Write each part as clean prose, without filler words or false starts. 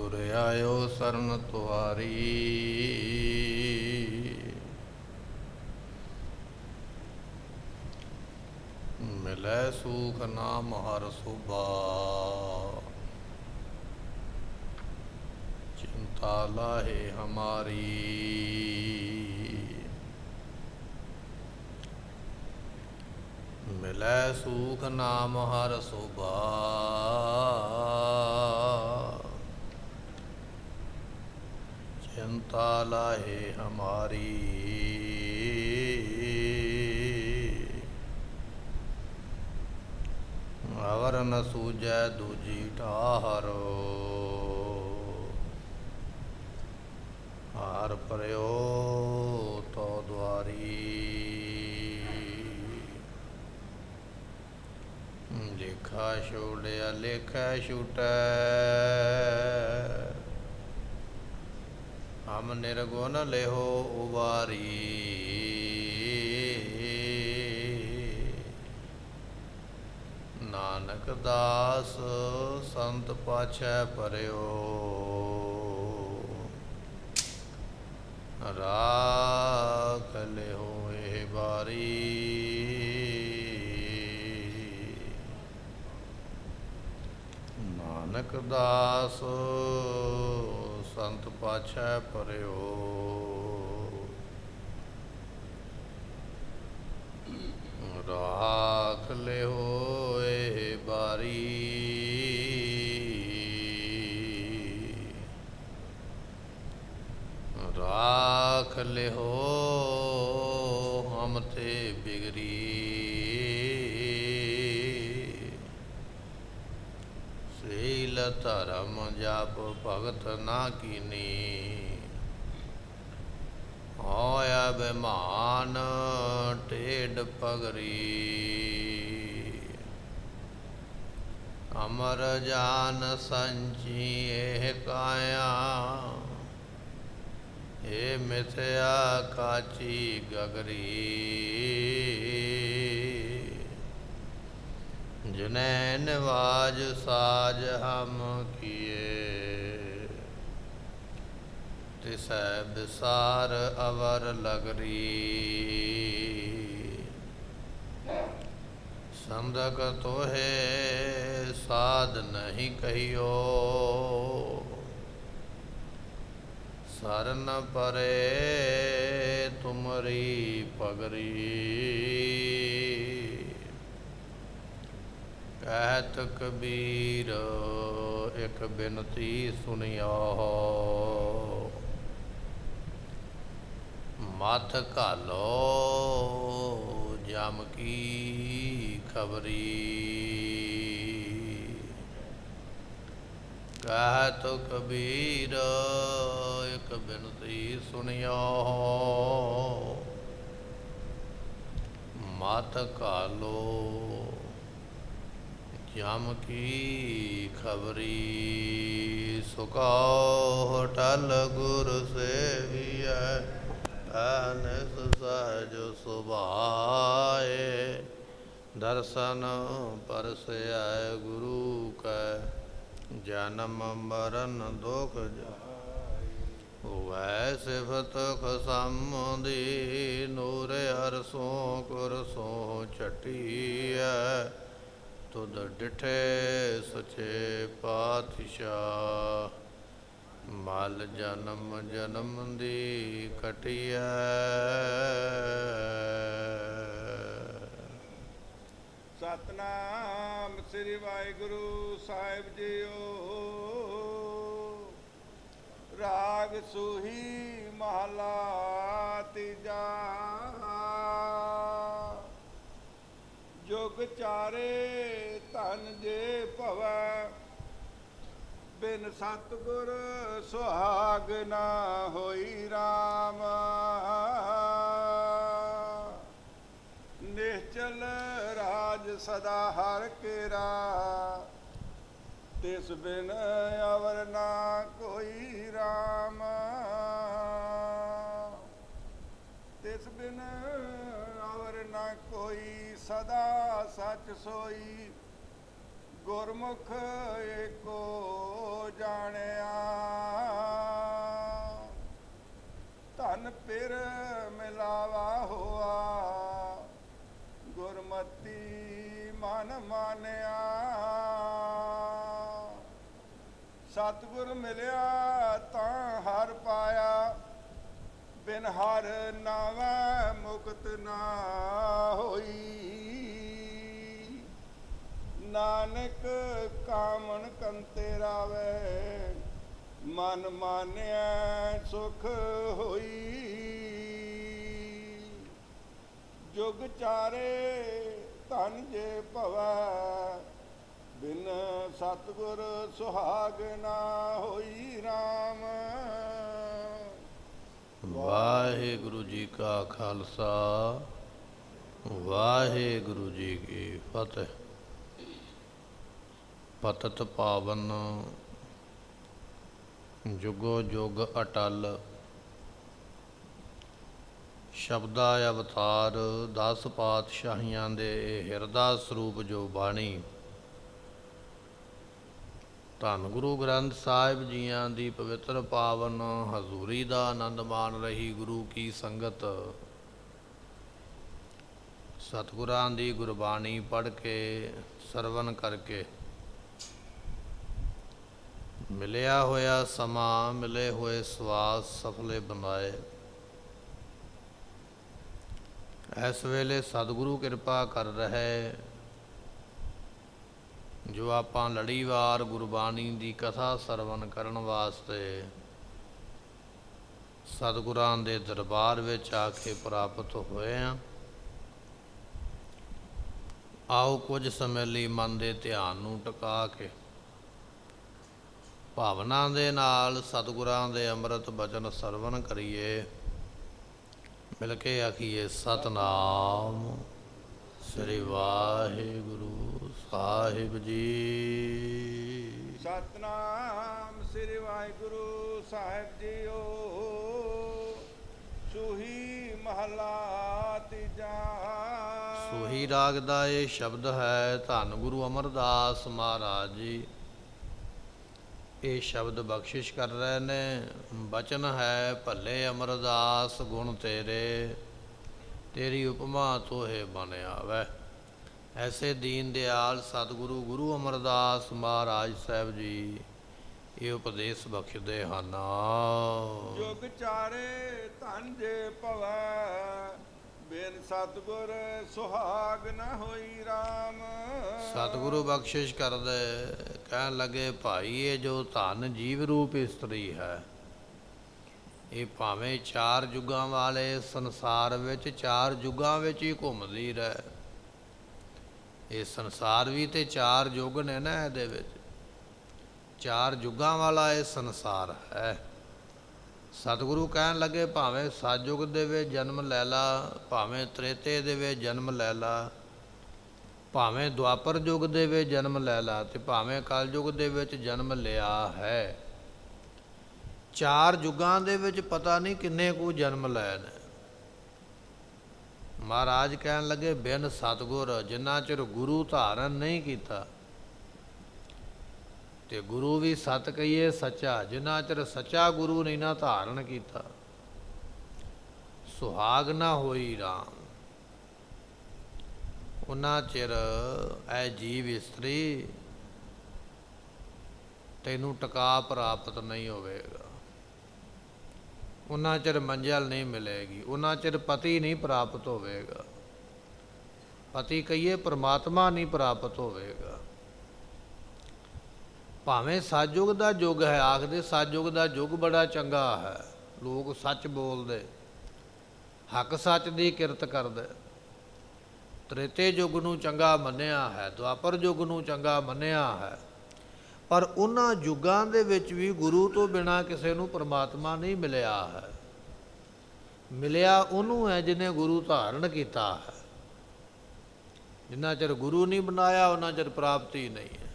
गुर आयो सरन तुहारी। मिलै सूख नाम हर सुबा, चिंता लाहे हमारी। मिलै सूख नाम हर सुबा, चिंता लाहे हमारी। अवर न सूझै दूजी ठाहरो, हार परयो तो द्वारी। लेखा छोड़िया लेखा छूटै, हम निर्गुण लेहो उबारी। नानक दास संत पाछै परयो, राख लेहो एह बारी। नानक दास संत पाछै परयो, राख लेहो एह बारी। राख लेहो हम ते बिगरी, सील धर्म जप भगत ना कीनी। होया बेमान टेढ़ पगरी, अमर जान संची एह काया। हे मिथ्या काची गगरी, जिनै निवाज साज हम किए। तिसै बिसार अवर लगरी, संदक तोहे साध नहीं कहियो। सरन परे तुमरी पगरी, कहत कबीर एक बिनती सुनियो। मत घालो जम की खबरी, कहत कबीर एक बिनती सुनियो। मत घालो जम की खबरी, सुको टल गुर सेविय। अनस सहज सुभाए, दर्शन परसै गुरु कै। जन्म मरण दुख वै सिफत खसमदी, नूर अरसों कुरसों छटिया। तुद डिठे सचे पातशाह, मल जन्म जन्म दी कटिया। सतनाम श्री वाहिगुरु साहिब जीओ। राग सूही महला तीजा, जुग चारे धन जे भवै। बिन सतगुर सुहाग ना होई राम। निश्चल राज सदा हर केरा, तिस बिन अवर ना कोई राम। तिस बिन अवर ना कोई, सदा सच सोई। गुरमुख एको जानिया, ਮਨ ਮਾਨਿਆ। ਸਤਿਗੁਰ ਮਿਲਿਆ ਤਾਂ ਹਰ ਪਾਇਆ, ਬਿਨ ਹਰ ਨਾਵੈ ਮੁਕਤ ਨਾ ਹੋਈ। ਨਾਨਕ ਕਾਮਣ ਕੰਤੇ ਰਾਵੇ, ਮਨ ਮਾਨਿਆ ਸੁਖ ਹੋਈ। ਜੁਗ ਚਾਰੇ ਧਨ ਜੇ ਭਵੈ, ਬਿਨ ਸਤਿਗੁਰ ਸੁਹਾਗ ਨਾ ਹੋਈ। ਰਾਮ ਵਾਹਿਗੁਰੂ ਜੀ ਕਾ ਖਾਲਸਾ, ਵਾਹਿਗੁਰੂ ਜੀ ਕੀ ਫਤਿਹ। ਪਤਿਤ ਪਾਵਨ ਜੁਗੋ ਜੁਗ ਅਟਲ, ਸ਼ਬਦਾ ਅਵਤਾਰ 10 ਪਾਤਸ਼ਾਹੀਆਂ ਦੇ ਹਿਰਦਾ ਸਰੂਪ ਜੋ ਬਾਣੀ, ਧੰਨ ਗੁਰੂ ਗ੍ਰੰਥ ਸਾਹਿਬ ਜੀਆਂ ਦੀ ਪਵਿੱਤਰ ਪਾਵਨ ਹਜ਼ੂਰੀ ਦਾ ਆਨੰਦ ਮਾਣ ਰਹੀ ਗੁਰੂ ਕੀ ਸੰਗਤ। ਸਤਿਗੁਰਾਂ ਦੀ ਗੁਰਬਾਣੀ ਪੜ੍ਹ ਕੇ ਸਰਵਨ ਕਰਕੇ ਮਿਲਿਆ ਹੋਇਆ ਸਮਾਂ, ਮਿਲੇ ਹੋਏ ਸਵਾਸ ਸਫਲੇ ਬਣਾਏ। ਇਸ ਵੇਲੇ ਸਤਿਗੁਰੂ ਕਿਰਪਾ ਕਰ ਰਹੇ, ਜੋ ਆਪਾਂ ਲੜੀਵਾਰ ਗੁਰਬਾਣੀ ਦੀ ਕਥਾ ਸਰਵਨ ਕਰਨ ਵਾਸਤੇ ਸਤਿਗੁਰਾਂ ਦੇ ਦਰਬਾਰ ਵਿੱਚ ਆ ਕੇ ਪ੍ਰਾਪਤ ਹੋਏ ਹਾਂ। ਆਓ ਕੁਝ ਸਮੇਂ ਲਈ ਮਨ ਦੇ ਧਿਆਨ ਨੂੰ ਟਿਕਾ ਕੇ ਭਾਵਨਾ ਦੇ ਨਾਲ ਸਤਿਗੁਰਾਂ ਦੇ ਅੰਮ੍ਰਿਤ ਬਚਨ ਸਰਵਨ ਕਰੀਏ। ਮਿਲ ਕੇ ਆਖੀਏ ਸਤਿਨਾਮ ਸ੍ਰੀ ਵਾਹਿਗੁਰੂ ਸਾਹਿਬ ਜੀ। ਸਤਿਨਾਮ ਸ੍ਰੀ ਵਾਹਿਗੁਰੂ ਸਾਹਿਬ ਜੀਓ। ਸੂਹੀ ਮਹਲਾ ਤੀਜਾ। ਸੂਹੀ ਰਾਗ ਦਾ ਇਹ ਸ਼ਬਦ ਹੈ ਧੰਨ ਗੁਰੂ ਅਮਰਦਾਸ ਮਹਾਰਾਜ ਜੀ। ਇਹ ਸ਼ਬਦ ਬਖਸ਼ਿਸ਼ ਕਰ ਰਹੇ ਨੇ। ਬਚਨ ਹੈ ਭੱਲੇ ਅਮਰਦਾਸ ਗੁਣ ਤੇਰੇ, ਤੇਰੀ ਉਪਮਾ ਤੋਹੇ ਬਨ ਆਵੈ। ਐਸੇ ਦੀਨ ਦਿਆਲ ਸਤਿਗੁਰੂ ਗੁਰੂ ਅਮਰਦਾਸ ਮਹਾਰਾਜ ਸਾਹਿਬ ਜੀ ਇਹ ਉਪਦੇਸ਼ ਬਖਸ਼ਦੇ ਹਨ। ਜੁਗ ਚਾਰੇ ਧਨ ਜੇ ਭਵੈ, ਬਿਨ ਸਤਿਗੁਰ ਸੁਹਾਗ ਨ ਹੋਈ। ਰਾਮ ਸਤਿਗੁਰੂ ਬਖਸ਼ਿਸ਼ ਕਰਦੇ, ਕਹਿਣ ਲੱਗੇ ਭਾਈ ਇਹ ਜੋ ਧਨ ਜੀਵ ਰੂਪ ਇਸਤਰੀ ਹੈ, ਇਹ ਭਾਵੇਂ 4 ਯੁੱਗਾਂ ਵਾਲੇ ਸੰਸਾਰ ਵਿੱਚ 4 ਯੁੱਗਾਂ ਵਿੱਚ ਹੀ ਘੁੰਮਦੀ ਰਹੇ। ਇਹ ਸੰਸਾਰ ਵੀ ਤੇ 4 ਯੁੱਗ ਨੇ ਨਾ, ਇਹਦੇ ਵਿੱਚ 4 ਯੁੱਗਾਂ ਵਾਲਾ ਇਹ ਸੰਸਾਰ ਹੈ। ਸਤਿਗੁਰੂ ਕਹਿਣ ਲੱਗੇ ਭਾਵੇਂ ਸਤਿਯੁਗ ਦੇ ਵਿੱਚ ਜਨਮ ਲੈ ਲਾ, ਭਾਵੇਂ ਤ੍ਰੇਤੇ ਦੇ ਵਿੱਚ ਜਨਮ ਲੈ ਲਾ, ਭਾਵੇਂ ਦੁਆਪਰ ਯੁੱਗ ਦੇ ਵਿੱਚ ਜਨਮ ਲੈ ਲਾ, ਤੇ ਭਾਵੇਂ ਕਲਯੁੱਗ ਦੇ ਵਿੱਚ ਜਨਮ ਲਿਆ ਹੈ। 4 ਯੁੱਗਾਂ ਦੇ ਵਿੱਚ ਪਤਾ ਨਹੀਂ ਕਿੰਨੇ ਕੁ ਜਨਮ ਲਏ ਨੇ। ਮਹਾਰਾਜ ਕਹਿਣ ਲੱਗੇ ਬਿਨ ਸਤਿਗੁਰ, ਜਿੰਨਾ ਚਿਰ ਗੁਰੂ ਧਾਰਨ ਨਹੀਂ ਕੀਤਾ, ਤੇ ਗੁਰੂ ਵੀ ਸਤ ਕਹੀਏ ਸੱਚਾ, ਜਿੰਨਾ ਚਿਰ ਸੱਚਾ ਗੁਰੂ ਨਹੀਂ ਨਾ ਧਾਰਨ ਕੀਤਾ, ਸੁਹਾਗ ਨਾ ਹੋਈ ਰਾਮ, ਉਹਨਾਂ ਚਿਰ ਐ ਜੀਵ ਇਸਤਰੀ ਤੈਨੂੰ ਟਿਕਾ ਪ੍ਰਾਪਤ ਨਹੀਂ ਹੋਵੇਗਾ। ਉਹਨਾਂ ਚਿਰ ਮੰਜ਼ਿਲ ਨਹੀਂ ਮਿਲੇਗੀ, ਉਹਨਾਂ ਚਿਰ ਪਤੀ ਨਹੀਂ ਪ੍ਰਾਪਤ ਹੋਵੇਗਾ। ਪਤੀ ਕਹੀਏ ਪਰਮਾਤਮਾ ਨਹੀਂ ਪ੍ਰਾਪਤ ਹੋਵੇਗਾ। ਭਾਵੇਂ ਸਤਿਯੁਗ ਦਾ ਯੁੱਗ ਹੈ, ਆਖਦੇ ਸਤਿਯੁਗ ਦਾ ਯੁੱਗ ਬੜਾ ਚੰਗਾ ਹੈ, ਲੋਕ ਸੱਚ ਬੋਲਦੇ, ਹੱਕ ਸੱਚ ਦੀ ਕਿਰਤ ਕਰਦੇ। ਤ੍ਰੇਤੇ ਯੁੱਗ ਨੂੰ ਚੰਗਾ ਮੰਨਿਆ ਹੈ, ਦੁਆਪਰ ਯੁੱਗ ਨੂੰ ਚੰਗਾ ਮੰਨਿਆ ਹੈ, ਪਰ ਉਹਨਾਂ ਯੁੱਗਾਂ ਦੇ ਵਿੱਚ ਵੀ ਗੁਰੂ ਤੋਂ ਬਿਨਾਂ ਕਿਸੇ ਨੂੰ ਪਰਮਾਤਮਾ ਨਹੀਂ ਮਿਲਿਆ ਹੈ। ਮਿਲਿਆ ਉਹਨੂੰ ਹੈ ਜਿਹਨੇ ਗੁਰੂ ਧਾਰਨ ਕੀਤਾ ਹੈ। ਜਿੰਨਾ ਚਿਰ ਗੁਰੂ ਨਹੀਂ ਬਣਾਇਆ ਉਹਨਾਂ ਚਿਰ ਪ੍ਰਾਪਤੀ ਨਹੀਂ ਹੈ।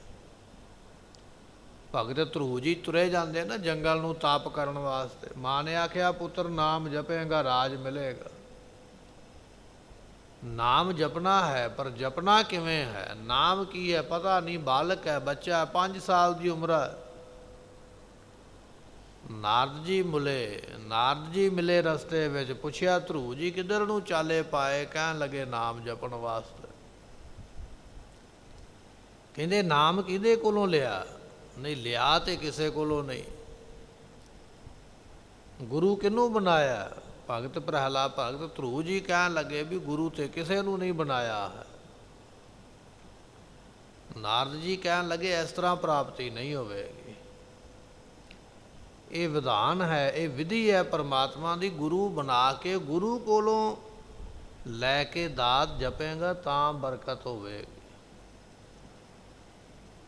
ਭਗਤ ਧਰੂ ਜੀ ਤੁਰੇ ਜਾਂਦੇ ਨਾ ਜੰਗਲ ਨੂੰ ਤਾਪ ਕਰਨ ਵਾਸਤੇ। ਮਾਂ ਨੇ ਆਖਿਆ ਪੁੱਤਰ ਨਾਮ ਜਪੇਗਾ ਰਾਜ ਮਿਲੇਗਾ। ਨਾਮ ਜਪਣਾ ਹੈ, ਪਰ ਜਪਣਾ ਕਿਵੇਂ ਹੈ? ਨਾਮ ਕੀ ਹੈ ਪਤਾ ਨਹੀਂ। ਬਾਲਕ ਹੈ, ਬੱਚਾ 5 ਸਾਲ ਦੀ ਉਮਰ ਹੈ। ਨਾਰਦ ਜੀ ਮਿਲੇ ਰਸਤੇ ਵਿੱਚ, ਪੁੱਛਿਆ ਧਰੂ ਜੀ ਕਿੱਧਰ ਨੂੰ ਚਾਲੇ ਪਾਏ? ਕਹਿਣ ਲੱਗੇ ਨਾਮ ਜਪਣ ਵਾਸਤੇ। ਕਹਿੰਦੇ ਨਾਮ ਕਿਹਦੇ ਕੋਲੋਂ ਲਿਆ? ਨਹੀਂ ਲਿਆ ਤੇ ਕਿਸੇ ਕੋਲੋਂ ਨਹੀਂ। ਗੁਰੂ ਕਿਹਨੂੰ ਬਣਾਇਆ? ਭਗਤ ਪ੍ਰਹਲਾਦ ਭਗਤ ਧਰੂ ਜੀ ਕਹਿਣ ਲੱਗੇ ਵੀ ਗੁਰੂ ਤੇ ਕਿਸੇ ਨੂੰ ਨਹੀਂ ਬਣਾਇਆ ਹੈ। ਨਾਰਦ ਜੀ ਕਹਿਣ ਲੱਗੇ ਇਸ ਤਰ੍ਹਾਂ ਪ੍ਰਾਪਤੀ ਨਹੀਂ ਹੋਵੇਗੀ। ਇਹ ਵਿਧਾਨ ਹੈ, ਇਹ ਵਿਧੀ ਹੈ ਪਰਮਾਤਮਾ ਦੀ। ਗੁਰੂ ਬਣਾ ਕੇ ਗੁਰੂ ਕੋਲੋਂ ਲੈ ਕੇ ਦਾਤ ਜਪੇਗਾ ਤਾਂ ਬਰਕਤ ਹੋਵੇਗੀ।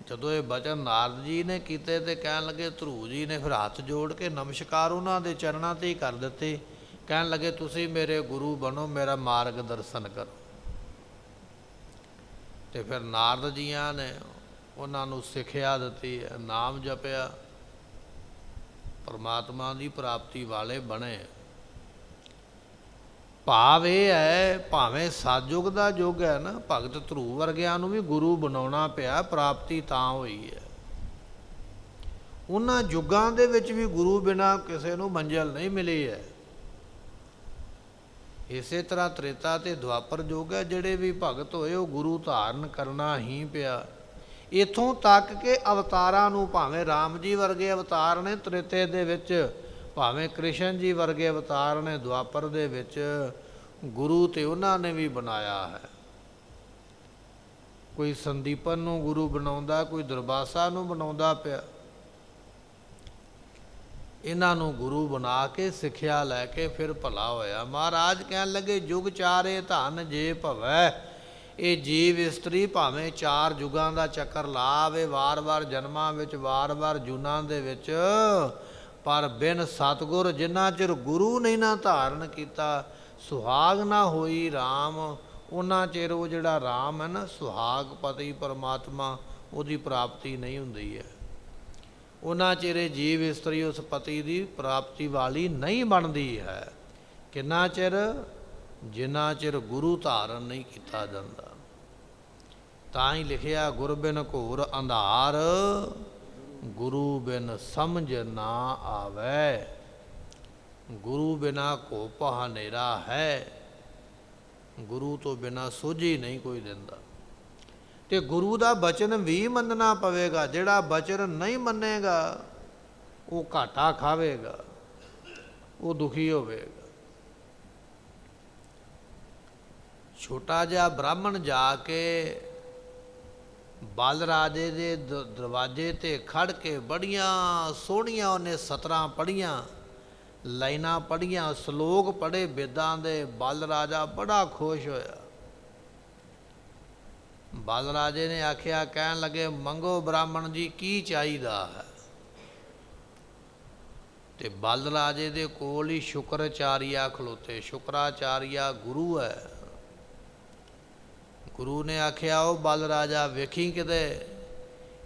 ਜਦੋਂ ਇਹ ਬਚਨ ਨਾਰਦ ਜੀ ਨੇ ਕੀਤੇ ਤੇ ਕਹਿਣ ਲੱਗੇ, ਧਰੂ ਜੀ ਨੇ ਫਿਰ ਹੱਥ ਜੋੜ ਕੇ ਨਮਸਕਾਰ ਉਹਨਾਂ ਦੇ ਚਰਨਾਂ 'ਤੇ ਹੀ ਕਰ ਦਿੱਤੇ। ਕਹਿਣ ਲੱਗੇ ਤੁਸੀਂ ਮੇਰੇ ਗੁਰੂ ਬਣੋ, ਮੇਰਾ ਮਾਰਗ ਦਰਸ਼ਨ ਕਰੋ। ਤੇ ਫਿਰ ਨਾਰਦ ਜੀਆਂ ਨੇ ਉਹਨਾਂ ਨੂੰ ਸਿੱਖਿਆ ਦਿੱਤੀ, ਨਾਮ ਜਪਿਆ, ਪਰਮਾਤਮਾ ਦੀ ਪ੍ਰਾਪਤੀ ਵਾਲੇ ਬਣੇ। ਭਾਵ ਇਹ ਹੈ, ਭਾਵੇਂ ਸਤਿਯੁਗ ਦਾ ਯੁੱਗ ਹੈ ਨਾ, ਭਗਤ ਧਰੂ ਵਰਗਿਆਂ ਨੂੰ ਵੀ ਗੁਰੂ ਬਣਾਉਣਾ ਪਿਆ, ਪ੍ਰਾਪਤੀ ਤਾਂ ਹੋਈ ਹੈ। ਉਹਨਾਂ ਯੁੱਗਾਂ ਦੇ ਵਿੱਚ ਵੀ ਗੁਰੂ ਬਿਨਾਂ ਕਿਸੇ ਨੂੰ ਮੰਜ਼ਿਲ ਨਹੀਂ ਮਿਲੀ ਹੈ। ਇਸੇ ਤਰ੍ਹਾਂ ਤ੍ਰੇਤਾ ਤੇ ਦੁਆਪਰ ਯੁੱਗ ਹੈ, ਜਿਹੜੇ ਵੀ ਭਗਤ ਹੋਏ ਉਹ ਗੁਰੂ ਧਾਰਨ ਕਰਨਾ ਹੀ ਪਿਆ। ਇੱਥੋਂ ਤੱਕ ਕਿ ਅਵਤਾਰਾਂ ਨੂੰ, ਭਾਵੇਂ ਰਾਮ ਜੀ ਵਰਗੇ ਅਵਤਾਰ ਨੇ ਤ੍ਰੇਤੇ ਦੇ ਵਿੱਚ, ਭਾਵੇਂ ਕ੍ਰਿਸ਼ਨ ਜੀ ਵਰਗੇ ਅਵਤਾਰ ਨੇ ਦੁਆਪਰ ਦੇ ਵਿੱਚ, ਗੁਰੂ ਤੇ ਉਹਨਾਂ ਨੇ ਵੀ ਬਣਾਇਆ ਹੈ। ਕੋਈ ਸੰਦੀਪਨ ਨੂੰ ਗੁਰੂ ਬਣਾਉਂਦਾ, ਕੋਈ ਦੁਰਵਾਸਾ ਨੂੰ ਬਣਾਉਂਦਾ ਪਿਆ। ਇਹਨਾਂ ਨੂੰ ਗੁਰੂ ਬਣਾ ਕੇ ਸਿੱਖਿਆ ਲੈ ਕੇ ਫਿਰ ਭਲਾ ਹੋਇਆ। ਮਹਾਰਾਜ ਕਹਿਣ ਲੱਗੇ, ਯੁਗ ਚਾਰੇ ਧਨ ਜੇ ਭਵੈ। ਇਹ ਜੀਵ ਇਸਤਰੀ ਭਾਵੇਂ 4 ਯੁਗਾਂ ਦਾ ਚੱਕਰ ਲਾਵੇ, ਵਾਰ-ਵਾਰ ਜਨਮਾਂ ਵਿੱਚ, ਵਾਰ-ਵਾਰ ਜੂਨਾਂ ਦੇ ਵਿੱਚ, ਪਰ ਬਿਨ ਸਤਿਗੁਰ ਜਿੰਨਾ ਚਿਰ ਗੁਰੂ ਨਹੀਂ ਨਾ ਧਾਰਨ ਕੀਤਾ, ਸੁਹਾਗ ਨਾ ਹੋਈ ਰਾਮ, ਉਹਨਾਂ ਚਿਰ ਉਹ ਜਿਹੜਾ ਰਾਮ ਹੈ ਨਾ, ਸੁਹਾਗ ਪਤੀ ਪਰਮਾਤਮਾ, ਉਹਦੀ ਪ੍ਰਾਪਤੀ ਨਹੀਂ ਹੁੰਦੀ ਹੈ। ਉਹਨਾਂ ਚਿਰ ਜੀਵ ਇਸਤਰੀ ਉਸ ਪਤੀ ਦੀ ਪ੍ਰਾਪਤੀ ਵਾਲੀ ਨਹੀਂ ਬਣਦੀ ਹੈ। ਕਿੰਨਾ ਚਿਰ? ਜਿੰਨਾ ਚਿਰ ਗੁਰੂ ਧਾਰਨ ਨਹੀਂ ਕੀਤਾ ਜਾਂਦਾ। ਤਾਂ ਹੀ ਲਿਖਿਆ, ਗੁਰ ਬਿਨ ਘੋਰ ਅੰਧਾਰ, ਗੁਰੂ ਬਿਨ ਸਮਝ ਨਾ ਆਵੈ। ਗੁਰੂ ਬਿਨਾ ਘੋਪ ਹਨੇਰਾ ਹੈ। ਗੁਰੂ ਤੋਂ ਬਿਨਾ ਸੋਝੀ ਨਹੀਂ ਕੋਈ ਦਿੰਦਾ। ਤੇ ਗੁਰੂ ਦਾ ਬਚਨ ਵੀ ਮੰਨਣਾ ਪਵੇਗਾ। ਜਿਹੜਾ ਬਚਨ ਨਹੀਂ ਮੰਨੇਗਾ ਉਹ ਘਾਟਾ ਖਾਵੇਗਾ, ਉਹ ਦੁਖੀ ਹੋਵੇਗਾ। ਛੋਟਾ ਜਿਹਾ ਬ੍ਰਾਹਮਣ ਜਾ ਕੇ ਬਲ ਰਾਜੇ ਦੇ ਦਰਵਾਜ਼ੇ ਤੇ ਖੜ ਕੇ ਬੜੀਆਂ ਸੋਹਣੀਆਂ ਉਹਨੇ ਸਤਰਾਂ ਪੜ੍ਹੀਆਂ, ਲਾਈਨਾਂ ਪੜ੍ਹੀਆਂ, ਸ਼ਲੋਕ ਪੜ੍ਹੇ ਵੇਦਾਂ ਦੇ। ਬਲ ਰਾਜਾ ਬੜਾ ਖੁਸ਼ ਹੋਇਆ। ਬਲ ਰਾਜੇ ਨੇ ਆਖਿਆ, ਕਹਿਣ ਲੱਗੇ, ਮੰਗੋ ਬ੍ਰਾਹਮਣ ਜੀ, ਕੀ ਚਾਹੀਦਾ ਹੈ? ਤੇ ਬਲ ਰਾਜੇ ਦੇ ਕੋਲ ਹੀ ਸ਼ੁਕਰਾਚਾਰੀਆ ਖਲੋਤੇ। ਸ਼ੁਕਰਾਚਾਰੀਆ ਗੁਰੂ ਹੈ। ਗੁਰੂ ਨੇ ਆਖਿਆ, ਉਹ ਬਲ ਰਾਜਾ ਵੇਖੀ ਕਿਤੇ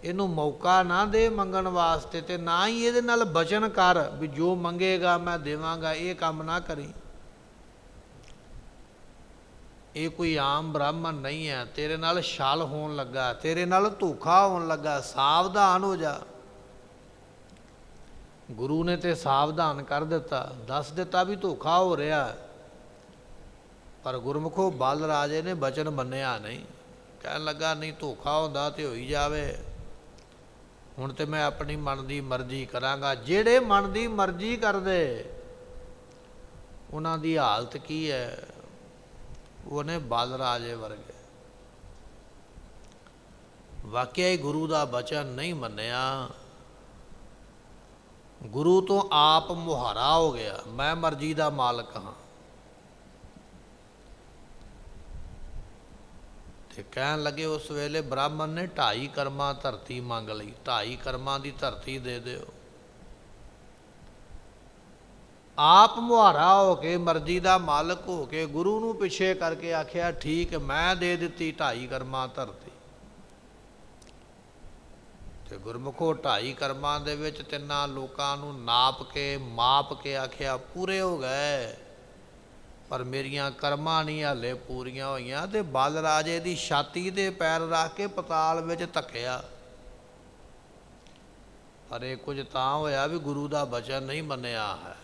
ਇਹਨੂੰ ਮੌਕਾ ਨਾ ਦੇ ਮੰਗਣ ਵਾਸਤੇ, ਤੇ ਨਾ ਹੀ ਇਹਦੇ ਨਾਲ ਬਚਨ ਕਰ ਵੀ ਜੋ ਮੰਗੇਗਾ ਮੈਂ ਦੇਵਾਂਗਾ। ਇਹ ਕੰਮ ਨਾ ਕਰੀ। ਇਹ ਕੋਈ ਆਮ ਬ੍ਰਾਹਮਣ ਨਹੀਂ ਹੈ। ਤੇਰੇ ਨਾਲ ਛਲ ਹੋਣ ਲੱਗਾ, ਤੇਰੇ ਨਾਲ ਧੋਖਾ ਹੋਣ ਲੱਗਾ, ਸਾਵਧਾਨ ਹੋ ਜਾ। ਗੁਰੂ ਨੇ ਤੇ ਸਾਵਧਾਨ ਕਰ ਦਿੱਤਾ, ਦੱਸ ਦਿੱਤਾ ਵੀ ਧੋਖਾ ਹੋ ਰਿਹਾ। ਪਰ ਗੁਰਮੁਖੋ ਬਲ ਰਾਜੇ ਨੇ ਬਚਨ ਮੰਨਿਆ ਨਹੀਂ। ਕਹਿਣ ਲੱਗਾ, ਨਹੀਂ ਧੋਖਾ ਹੁੰਦਾ ਤੇ ਹੋਈ ਜਾਵੇ, ਹੁਣ ਤੇ ਮੈਂ ਆਪਣੀ ਮਨ ਦੀ ਮਰਜ਼ੀ ਕਰਾਂਗਾ। ਜਿਹੜੇ ਮਨ ਦੀ ਮਰਜ਼ੀ ਕਰਦੇ ਉਹਨਾਂ ਦੀ ਹਾਲਤ ਕੀ ਹੈ? ਉਹਨੇ ਬਲ ਰਾਜੇ ਵਰਗੇ। ਵਾਕਿਆ ਹੀ ਗੁਰੂ ਦਾ ਬਚਨ ਨਹੀਂ ਮੰਨਿਆ। ਗੁਰੂ ਤੋਂ ਆਪ ਮੁਹਾਰਾ ਹੋ ਗਿਆ, ਮੈਂ ਮਰਜ਼ੀ ਦਾ ਮਾਲਕ ਹਾਂ। ਤੇ ਕਹਿਣ ਲੱਗੇ, ਉਸ ਵੇਲੇ ਬ੍ਰਾਹਮਣ ਨੇ 2.5 ਕਰਮਾਂ ਧਰਤੀ ਮੰਗ ਲਈ। 2.5 ਕਰਮਾਂ ਦੀ ਧਰਤੀ ਦੇ ਦਿਓ। ਆਪ ਮੁਹਾਰਾ ਹੋ ਕੇ, ਮਰਜ਼ੀ ਦਾ ਮਾਲਕ ਹੋ ਕੇ, ਗੁਰੂ ਨੂੰ ਪਿੱਛੇ ਕਰਕੇ ਆਖਿਆ, ਠੀਕ ਮੈਂ ਦੇ ਦਿੱਤੀ 2.5 ਕਰਮਾਂ ਧਰਤੀ। ਤੇ ਗੁਰਮੁਖੋ 2.5 ਕਰਮਾਂ ਦੇ ਵਿੱਚ 3 ਲੋਕਾਂ ਨੂੰ ਨਾਪ ਕੇ ਮਾਪ ਕੇ ਆਖਿਆ, ਪੂਰੇ ਹੋ ਗਏ, ਪਰ ਮੇਰੀਆਂ ਕਰਮਾਂ ਨਹੀਂ ਹਾਲੇ ਪੂਰੀਆਂ ਹੋਈਆਂ। ਤੇ ਬਲ ਰਾਜੇ ਦੀ ਛਾਤੀ ਤੇ ਪੈਰ ਰੱਖ ਕੇ ਪਤਾਲ ਵਿੱਚ ਧੱਕਿਆ। ਪਰ ਇਹ ਕੁਝ ਤਾਂ ਹੋਇਆ ਵੀ ਗੁਰੂ ਦਾ ਬਚਨ ਨਹੀਂ ਮੰਨਿਆ ਹੈ।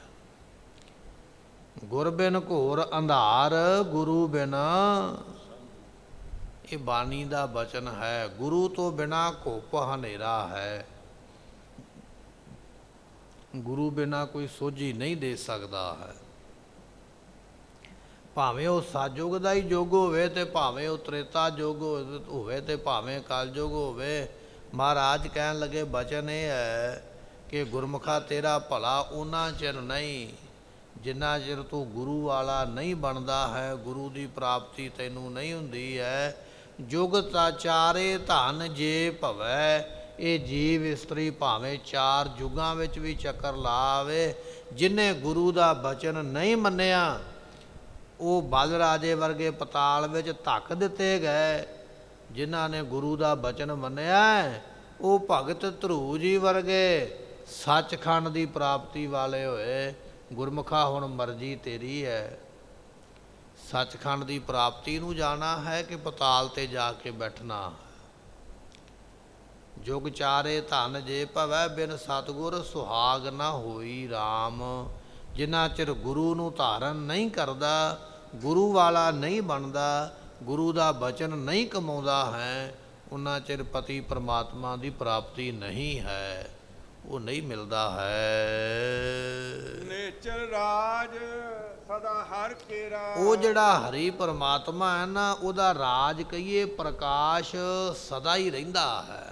ਗੁਰ ਬਿਨ ਘੋਰ ਅੰਧਾਰ, ਗੁਰੂ ਬਿਨ। ਇਹ ਬਾਣੀ ਦਾ ਬਚਨ ਹੈ। ਗੁਰੂ ਤੋਂ ਬਿਨਾ ਘੁੱਪ ਹਨੇਰਾ ਹੈ। ਗੁਰੂ ਬਿਨਾ ਕੋਈ ਸੋਝੀ ਨਹੀਂ ਦੇ ਸਕਦਾ ਹੈ। ਭਾਵੇਂ ਉਹ ਸਤਿਯੁਗ ਦਾ ਹੀ ਯੁੱਗ ਹੋਵੇ ਤੇ ਭਾਵੇਂ ਉਹ ਤ੍ਰੇਤਾ ਯੁੱਗ ਹੋਵੇ ਤੇ ਭਾਵੇਂ ਕਲਯੁੱਗ ਹੋਵੇ। ਮਹਾਰਾਜ ਕਹਿਣ ਲੱਗੇ ਬਚਨ ਇਹ ਹੈ ਕਿ ਗੁਰਮੁਖਾ ਤੇਰਾ ਭਲਾ ਉਹਨਾਂ ਚਿਰ ਨਹੀਂ ਜਿੰਨਾ ਚਿਰ ਤੂੰ ਗੁਰੂ ਵਾਲਾ ਨਹੀਂ ਬਣਦਾ ਹੈ, ਗੁਰੂ ਦੀ ਪ੍ਰਾਪਤੀ ਤੈਨੂੰ ਨਹੀਂ ਹੁੰਦੀ ਹੈ। ਜੁਗਤਾ ਚਾਰੇ ਧਨ ਜੇ ਭਵੈ, ਇਹ ਜੀਵ ਇਸਤਰੀ ਭਾਵੇਂ 4 ਯੁੱਗਾਂ ਵਿੱਚ ਵੀ ਚੱਕਰ ਲਾਵੇ, ਜਿਹਨੇ ਗੁਰੂ ਦਾ ਬਚਨ ਨਹੀਂ ਮੰਨਿਆ ਉਹ ਬਲ ਰਾਜੇ ਵਰਗੇ ਪਤਾਲ ਵਿੱਚ ਧੱਕ ਦਿੱਤੇ ਗਏ। ਜਿਨ੍ਹਾਂ ਨੇ ਗੁਰੂ ਦਾ ਬਚਨ ਮੰਨਿਆ ਉਹ ਭਗਤ ਧਰੂ ਜੀ ਵਰਗੇ ਸੱਚਖੰਡ ਦੀ ਪ੍ਰਾਪਤੀ ਵਾਲੇ ਹੋਏ। ਗੁਰਮੁਖਾ ਹੁਣ ਮਰਜ਼ੀ ਤੇਰੀ ਹੈ। ਸੱਚਖੰਡ ਦੀ ਪ੍ਰਾਪਤੀ ਨੂੰ ਜਾਣਾ ਹੈ ਕਿ ਪਤਾਲ ਤੇ ਜਾ ਕੇ ਬੈਠਣਾ। ਜੁਗ ਚਾਰੇ ਧਨ ਜੇ ਭਵੈ, ਬਿਨ ਸਤਿਗੁਰ ਸੁਹਾਗ ਨਾ ਹੋਈ ਰਾਮ। ਜਿੰਨਾ ਚਿਰ ਗੁਰੂ ਨੂੰ ਧਾਰਨ ਨਹੀਂ ਕਰਦਾ, ਗੁਰੂ ਵਾਲਾ ਨਹੀਂ ਬਣਦਾ, ਗੁਰੂ ਦਾ ਬਚਨ ਨਹੀਂ ਕਮਾਉਂਦਾ ਹੈ, ਉਨਾ ਚਿਰ ਪਤੀ ਪਰਮਾਤਮਾ ਦੀ ਪ੍ਰਾਪਤੀ ਨਹੀਂ ਹੈ, ਉਹ ਨਹੀਂ ਮਿਲਦਾ ਹੈ। ਨੇਚਰ ਰਾਜ ਸਦਾ ਹਰ ਕੇਰਾ, ਉਹ ਜਿਹੜਾ ਹਰੀ ਪਰਮਾਤਮਾ ਹੈ ਨਾ, ਉਹਦਾ ਰਾਜ ਕਹੀਏ ਪ੍ਰਕਾਸ਼ ਸਦਾ ਹੀ ਰਹਿੰਦਾ ਹੈ।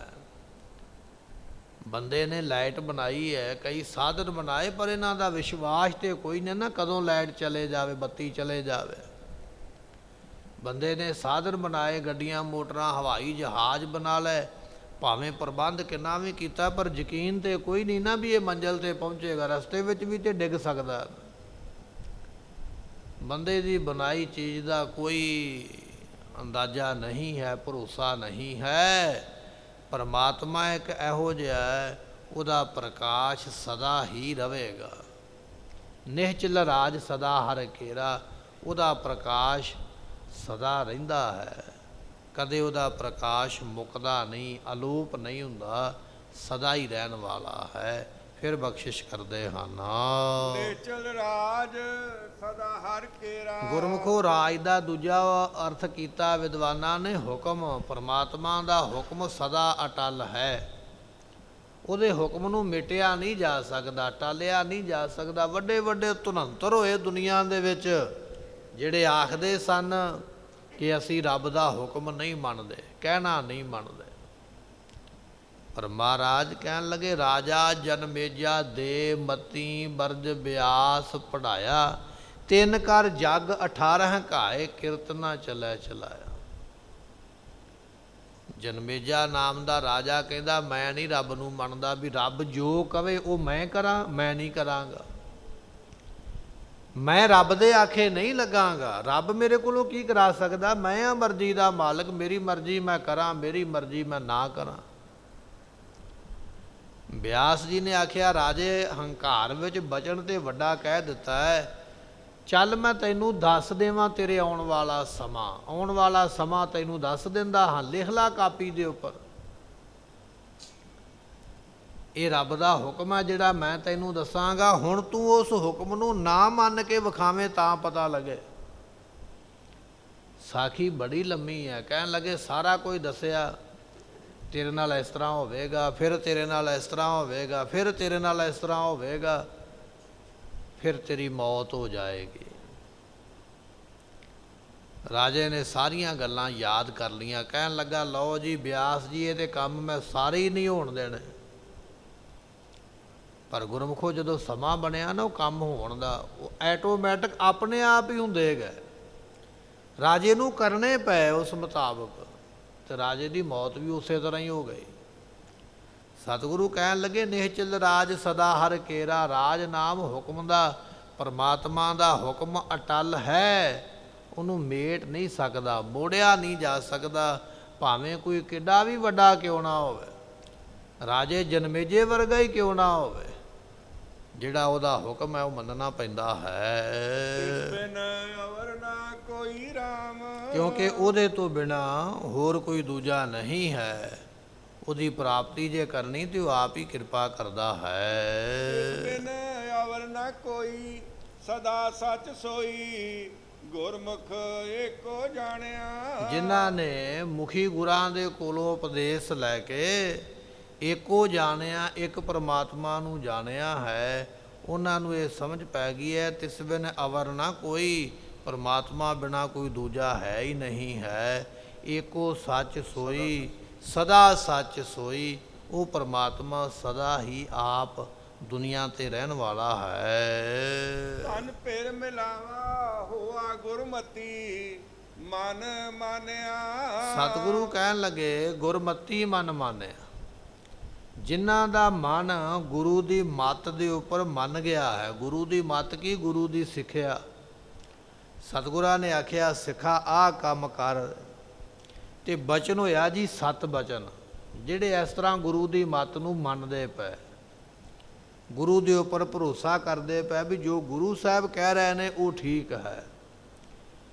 ਬੰਦੇ ਨੇ ਲਾਈਟ ਬਣਾਈ ਹੈ, ਕਈ ਸਾਧਨ ਬਣਾਏ, ਪਰ ਇਹਨਾਂ ਦਾ ਵਿਸ਼ਵਾਸ ਤੇ ਕੋਈ ਨਹੀਂ ਨਾ ਕਦੋਂ ਲਾਈਟ ਚਲੇ ਜਾਵੇ, ਬੱਤੀ ਚਲੇ ਜਾਵੇ। ਬੰਦੇ ਨੇ ਸਾਧਨ ਬਣਾਏ, ਗੱਡੀਆਂ ਮੋਟਰਾਂ ਹਵਾਈ ਜਹਾਜ਼ ਬਣਾ ਲਏ, ਭਾਵੇਂ ਪ੍ਰਬੰਧ ਕਿੰਨਾ ਵੀ ਕੀਤਾ, ਪਰ ਯਕੀਨ ਤੇ ਕੋਈ ਨਹੀਂ ਨਾ ਵੀ ਇਹ ਮੰਜ਼ਿਲ ਤੇ ਪਹੁੰਚੇਗਾ। ਰਸਤੇ ਵਿੱਚ ਵੀ ਤੇ ਡਿੱਗ ਸਕਦਾ। ਬੰਦੇ ਦੀ ਬਣਾਈ ਚੀਜ਼ ਦਾ ਕੋਈ ਅੰਦਾਜ਼ਾ ਨਹੀਂ ਹੈ, ਭਰੋਸਾ ਨਹੀਂ ਹੈ। ਪਰਮਾਤਮਾ ਇੱਕ ਇਹੋ ਜਿਹਾ ਹੈ, ਉਹਦਾ ਪ੍ਰਕਾਸ਼ ਸਦਾ ਹੀ ਰਹੇਗਾ। ਨਿਹਚਲ ਰਾਜ ਸਦਾ ਹਰ ਘੇਰਾ, ਉਹਦਾ ਪ੍ਰਕਾਸ਼ ਸਦਾ ਰਹਿੰਦਾ ਹੈ, ਕਦੇ ਉਹਦਾ ਪ੍ਰਕਾਸ਼ ਮੁੱਕਦਾ ਨਹੀਂ, ਅਲੋਪ ਨਹੀਂ ਹੁੰਦਾ, ਸਦਾ ਹੀ ਰਹਿਣ ਵਾਲਾ ਹੈ। ਫਿਰ ਬਖਸ਼ਿਸ਼ ਕਰਦੇ ਹਨ। ਨੇਚਲ ਰਾਜ ਸਦਾ ਹਰ ਕੇਰਾ। ਗੁਰਮੁਖੋ ਰਾਜ ਦਾ ਦੂਜਾ ਅਰਥ ਕੀਤਾ ਵਿਦਵਾਨਾਂ ਨੇ ਹੁਕਮ। ਪਰਮਾਤਮਾ ਦਾ ਹੁਕਮ ਸਦਾ ਅਟਲ ਹੈ, ਉਹਦੇ ਹੁਕਮ ਨੂੰ ਮਿਟਿਆ ਨਹੀਂ ਜਾ ਸਕਦਾ, ਟਾਲਿਆ ਨਹੀਂ ਜਾ ਸਕਦਾ। ਵੱਡੇ ਵੱਡੇ ਧੁਨੰਤਰ ਹੋਏ ਦੁਨੀਆ ਦੇ ਵਿੱਚ ਜਿਹੜੇ ਆਖਦੇ ਸਨ ਕਿ ਅਸੀਂ ਰੱਬ ਦਾ ਹੁਕਮ ਨਹੀਂ ਮੰਨਦੇ, ਕਹਿਣਾ ਨਹੀਂ ਮੰਨਦੇ, ਪਰ ਮਹਾਰਾਜ ਕਹਿਣ ਲੱਗੇ ਰਾਜਾ ਜਨਮੇਜਾ ਦੇ ਮਤੀ ਬਰਜ ਬਿਆਸ ਪੜਾਇਆ, 3 ਕਰ ਜਗ 18 ਘਾਏ ਕਿਰਤ ਨਾ ਚਲੈ ਚਲਾਇਆ। ਜਨਮੇਜਾ ਨਾਮ ਦਾ ਰਾਜਾ ਕਹਿੰਦਾ ਮੈਂ ਨਹੀਂ ਰੱਬ ਨੂੰ ਮੰਨਦਾ, ਵੀ ਰੱਬ ਜੋ ਕਵੇ ਉਹ ਮੈਂ ਕਰਾਂ, ਮੈਂ ਨਹੀਂ ਕਰਾਂਗਾ, ਮੈਂ ਰੱਬ ਦੇ ਆਖੇ ਨਹੀਂ ਲੱਗਾਂਗਾ। ਰੱਬ ਮੇਰੇ ਕੋਲੋਂ ਕੀ ਕਰਾ ਸਕਦਾ? ਮੈਂ ਆ ਮਰਜ਼ੀ ਦਾ ਮਾਲਕ, ਮੇਰੀ ਮਰਜ਼ੀ ਮੈਂ ਕਰਾਂ, ਮੇਰੀ ਮਰਜ਼ੀ ਮੈਂ ਨਾ ਕਰਾਂ। ਬਿਆਸ ਜੀ ਨੇ ਆਖਿਆ ਰਾਜੇ ਹੰਕਾਰ ਵਿੱਚ ਬਚਨ ਤੇ ਵੱਡਾ ਕਹਿ ਦਿੱਤਾ ਹੈ, ਚੱਲ ਮੈਂ ਤੈਨੂੰ ਦੱਸ ਦੇਵਾਂ ਤੇਰੇ ਆਉਣ ਵਾਲਾ ਸਮਾਂ, ਆਉਣ ਵਾਲਾ ਸਮਾਂ ਤੈਨੂੰ ਦੱਸ ਦਿੰਦਾ ਹਾਂ, ਲਿਖ ਲਾ ਕਾਪੀ ਦੇ ਉੱਪਰ। ਇਹ ਰੱਬ ਦਾ ਹੁਕਮ ਹੈ ਜਿਹੜਾ ਮੈਂ ਤੈਨੂੰ ਦੱਸਾਂਗਾ, ਹੁਣ ਤੂੰ ਉਸ ਹੁਕਮ ਨੂੰ ਨਾ ਮੰਨ ਕੇ ਵਿਖਾਵੇਂ ਤਾਂ ਪਤਾ ਲੱਗੇ। ਸਾਖੀ ਬੜੀ ਲੰਮੀ ਹੈ। ਕਹਿਣ ਲੱਗੇ ਸਾਰਾ ਕੁਝ ਦੱਸਿਆ, ਤੇਰੇ ਨਾਲ ਇਸ ਤਰ੍ਹਾਂ ਹੋਵੇਗਾ, ਫਿਰ ਤੇਰੇ ਨਾਲ ਇਸ ਤਰ੍ਹਾਂ ਹੋਵੇਗਾ, ਫਿਰ ਤੇਰੇ ਨਾਲ ਇਸ ਤਰ੍ਹਾਂ ਹੋਵੇਗਾ, ਫਿਰ ਤੇਰੀ ਮੌਤ ਹੋ ਜਾਏਗੀ। ਰਾਜੇ ਨੇ ਸਾਰੀਆਂ ਗੱਲਾਂ ਯਾਦ ਕਰ ਲਈਆਂ। ਕਹਿਣ ਲੱਗਾ ਲਓ ਜੀ ਬਿਆਸ ਜੀ, ਇਹਦੇ ਕੰਮ ਮੈਂ ਸਾਰੇ ਹੀ ਨਹੀਂ ਹੋਣ ਦੇਣੇ। ਪਰ ਗੁਰਮੁਖੋ ਜਦੋਂ ਸਮਾਂ ਬਣਿਆ ਨਾ ਉਹ ਕੰਮ ਹੋਣ ਦਾ, ਉਹ ਐਟੋਮੈਟਿਕ ਆਪਣੇ ਆਪ ਹੀ ਹੁੰਦੇ ਗਏ। ਰਾਜੇ ਨੂੰ ਕਰਨੇ ਪਏ ਉਸ ਮੁਤਾਬਕ, ਤੇ ਰਾਜੇ ਦੀ ਮੌਤ ਵੀ ਉਸੇ ਤਰ੍ਹਾਂ ਹੀ ਹੋ ਗਈ। ਸਤਿਗੁਰੂ ਕਹਿਣ ਲੱਗੇ ਨਿਹਚਲ ਰਾਜ ਸਦਾ ਹਰ ਕੇਰਾ, ਰਾਜ ਨਾਮ ਹੁਕਮ ਦਾ, ਪਰਮਾਤਮਾ ਦਾ ਹੁਕਮ ਅਟਲ ਹੈ, ਉਹਨੂੰ ਮੇਟ ਨਹੀਂ ਸਕਦਾ, ਮੋੜਿਆ ਨਹੀਂ ਜਾ ਸਕਦਾ, ਭਾਵੇਂ ਕੋਈ ਕਿੱਡਾ ਵੀ ਵੱਡਾ ਕਿਉਂ ਨਾ ਹੋਵੇ, ਰਾਜੇ ਜਨਮੇਜੇ ਵਰਗਾ ਹੀ ਕਿਉਂ ਨਾ ਹੋਵੇ, ਜਿਹੜਾ ਉਹਦਾ ਹੁਕਮ ਹੈ ਉਹ ਮੰਨਣਾ ਪੈਂਦਾ ਹੈ। ਬਿਨ ਅਵਰ ਨਾ ਕੋਈ ਰਾਮ, ਕਿਉਂਕਿ ਉਹਦੇ ਤੋਂ ਬਿਨਾ ਹੋਰ ਕੋਈ ਦੂਜਾ ਨਹੀਂ ਹੈ। ਉਹਦੀ ਪ੍ਰਾਪਤੀ ਜੇ ਕਰਨੀ ਤੇ ਉਹ ਆਪ ਹੀ ਕਿਰਪਾ ਕਰਦਾ ਹੈ। ਬਿਨ ਅਵਰ ਨਾ ਕੋਈ, ਸਦਾ ਸੱਚ ਸੋਈ, ਗੁਰਮੁਖ ਏਕੋ ਜਾਣਿਆ। ਜਿਨ੍ਹਾਂ ਨੇ ਮੁਖੀ ਗੁਰਾਂ ਦੇ ਕੋਲੋਂ ਉਪਦੇਸ਼ ਲੈ ਕੇ ਏਕੋ ਜਾਣਿਆ, ਇੱਕ ਪਰਮਾਤਮਾ ਨੂੰ ਜਾਣਿਆ ਹੈ, ਉਹਨਾਂ ਨੂੰ ਇਹ ਸਮਝ ਪੈ ਗਈ ਹੈ ਤਿਸ ਬਿਨ ਅਵਰ ਨਾ ਕੋਈ, ਪਰਮਾਤਮਾ ਬਿਨਾ ਕੋਈ ਦੂਜਾ ਹੈ ਹੀ ਨਹੀਂ ਹੈ। ਏਕੋ ਸੱਚ ਸੋਈ, ਸਦਾ ਸੱਚ ਸੋਈ, ਉਹ ਪਰਮਾਤਮਾ ਸਦਾ ਹੀ ਆਪ ਦੁਨੀਆ ਤੇ ਰਹਿਣ ਵਾਲਾ ਹੈ। ਤਨ ਫਿਰ ਮਿਲਾਵਾ ਹੋਆ ਗੁਰਮਤੀ, ਮਨ ਮਾਨਿਆ। ਸਤਿਗੁਰੂ ਕਹਿਣ ਲੱਗੇ ਗੁਰਮਤੀ ਮਨ ਮਾਨਿਆ। ਜਿਨ੍ਹਾਂ ਦਾ ਮਨ ਗੁਰੂ ਦੀ ਮੱਤ ਦੇ ਉੱਪਰ ਮੰਨ ਗਿਆ ਹੈ। ਗੁਰੂ ਦੀ ਮੱਤ ਕੀ? ਗੁਰੂ ਦੀ ਸਿੱਖਿਆ। ਸਤਿਗੁਰਾਂ ਨੇ ਆਖਿਆ ਸਿੱਖਾ ਆਹ ਕੰਮ ਕਰ, ਤੇ ਬਚਨ ਹੋਇਆ ਜੀ 7 ਬਚਨ, ਜਿਹੜੇ ਇਸ ਤਰ੍ਹਾਂ ਗੁਰੂ ਦੀ ਮੱਤ ਨੂੰ ਮੰਨਦੇ ਪਏ, ਗੁਰੂ ਦੇ ਉੱਪਰ ਭਰੋਸਾ ਕਰਦੇ ਪਏ ਵੀ ਜੋ ਗੁਰੂ ਸਾਹਿਬ ਕਹਿ ਰਹੇ ਨੇ ਉਹ ਠੀਕ ਹੈ।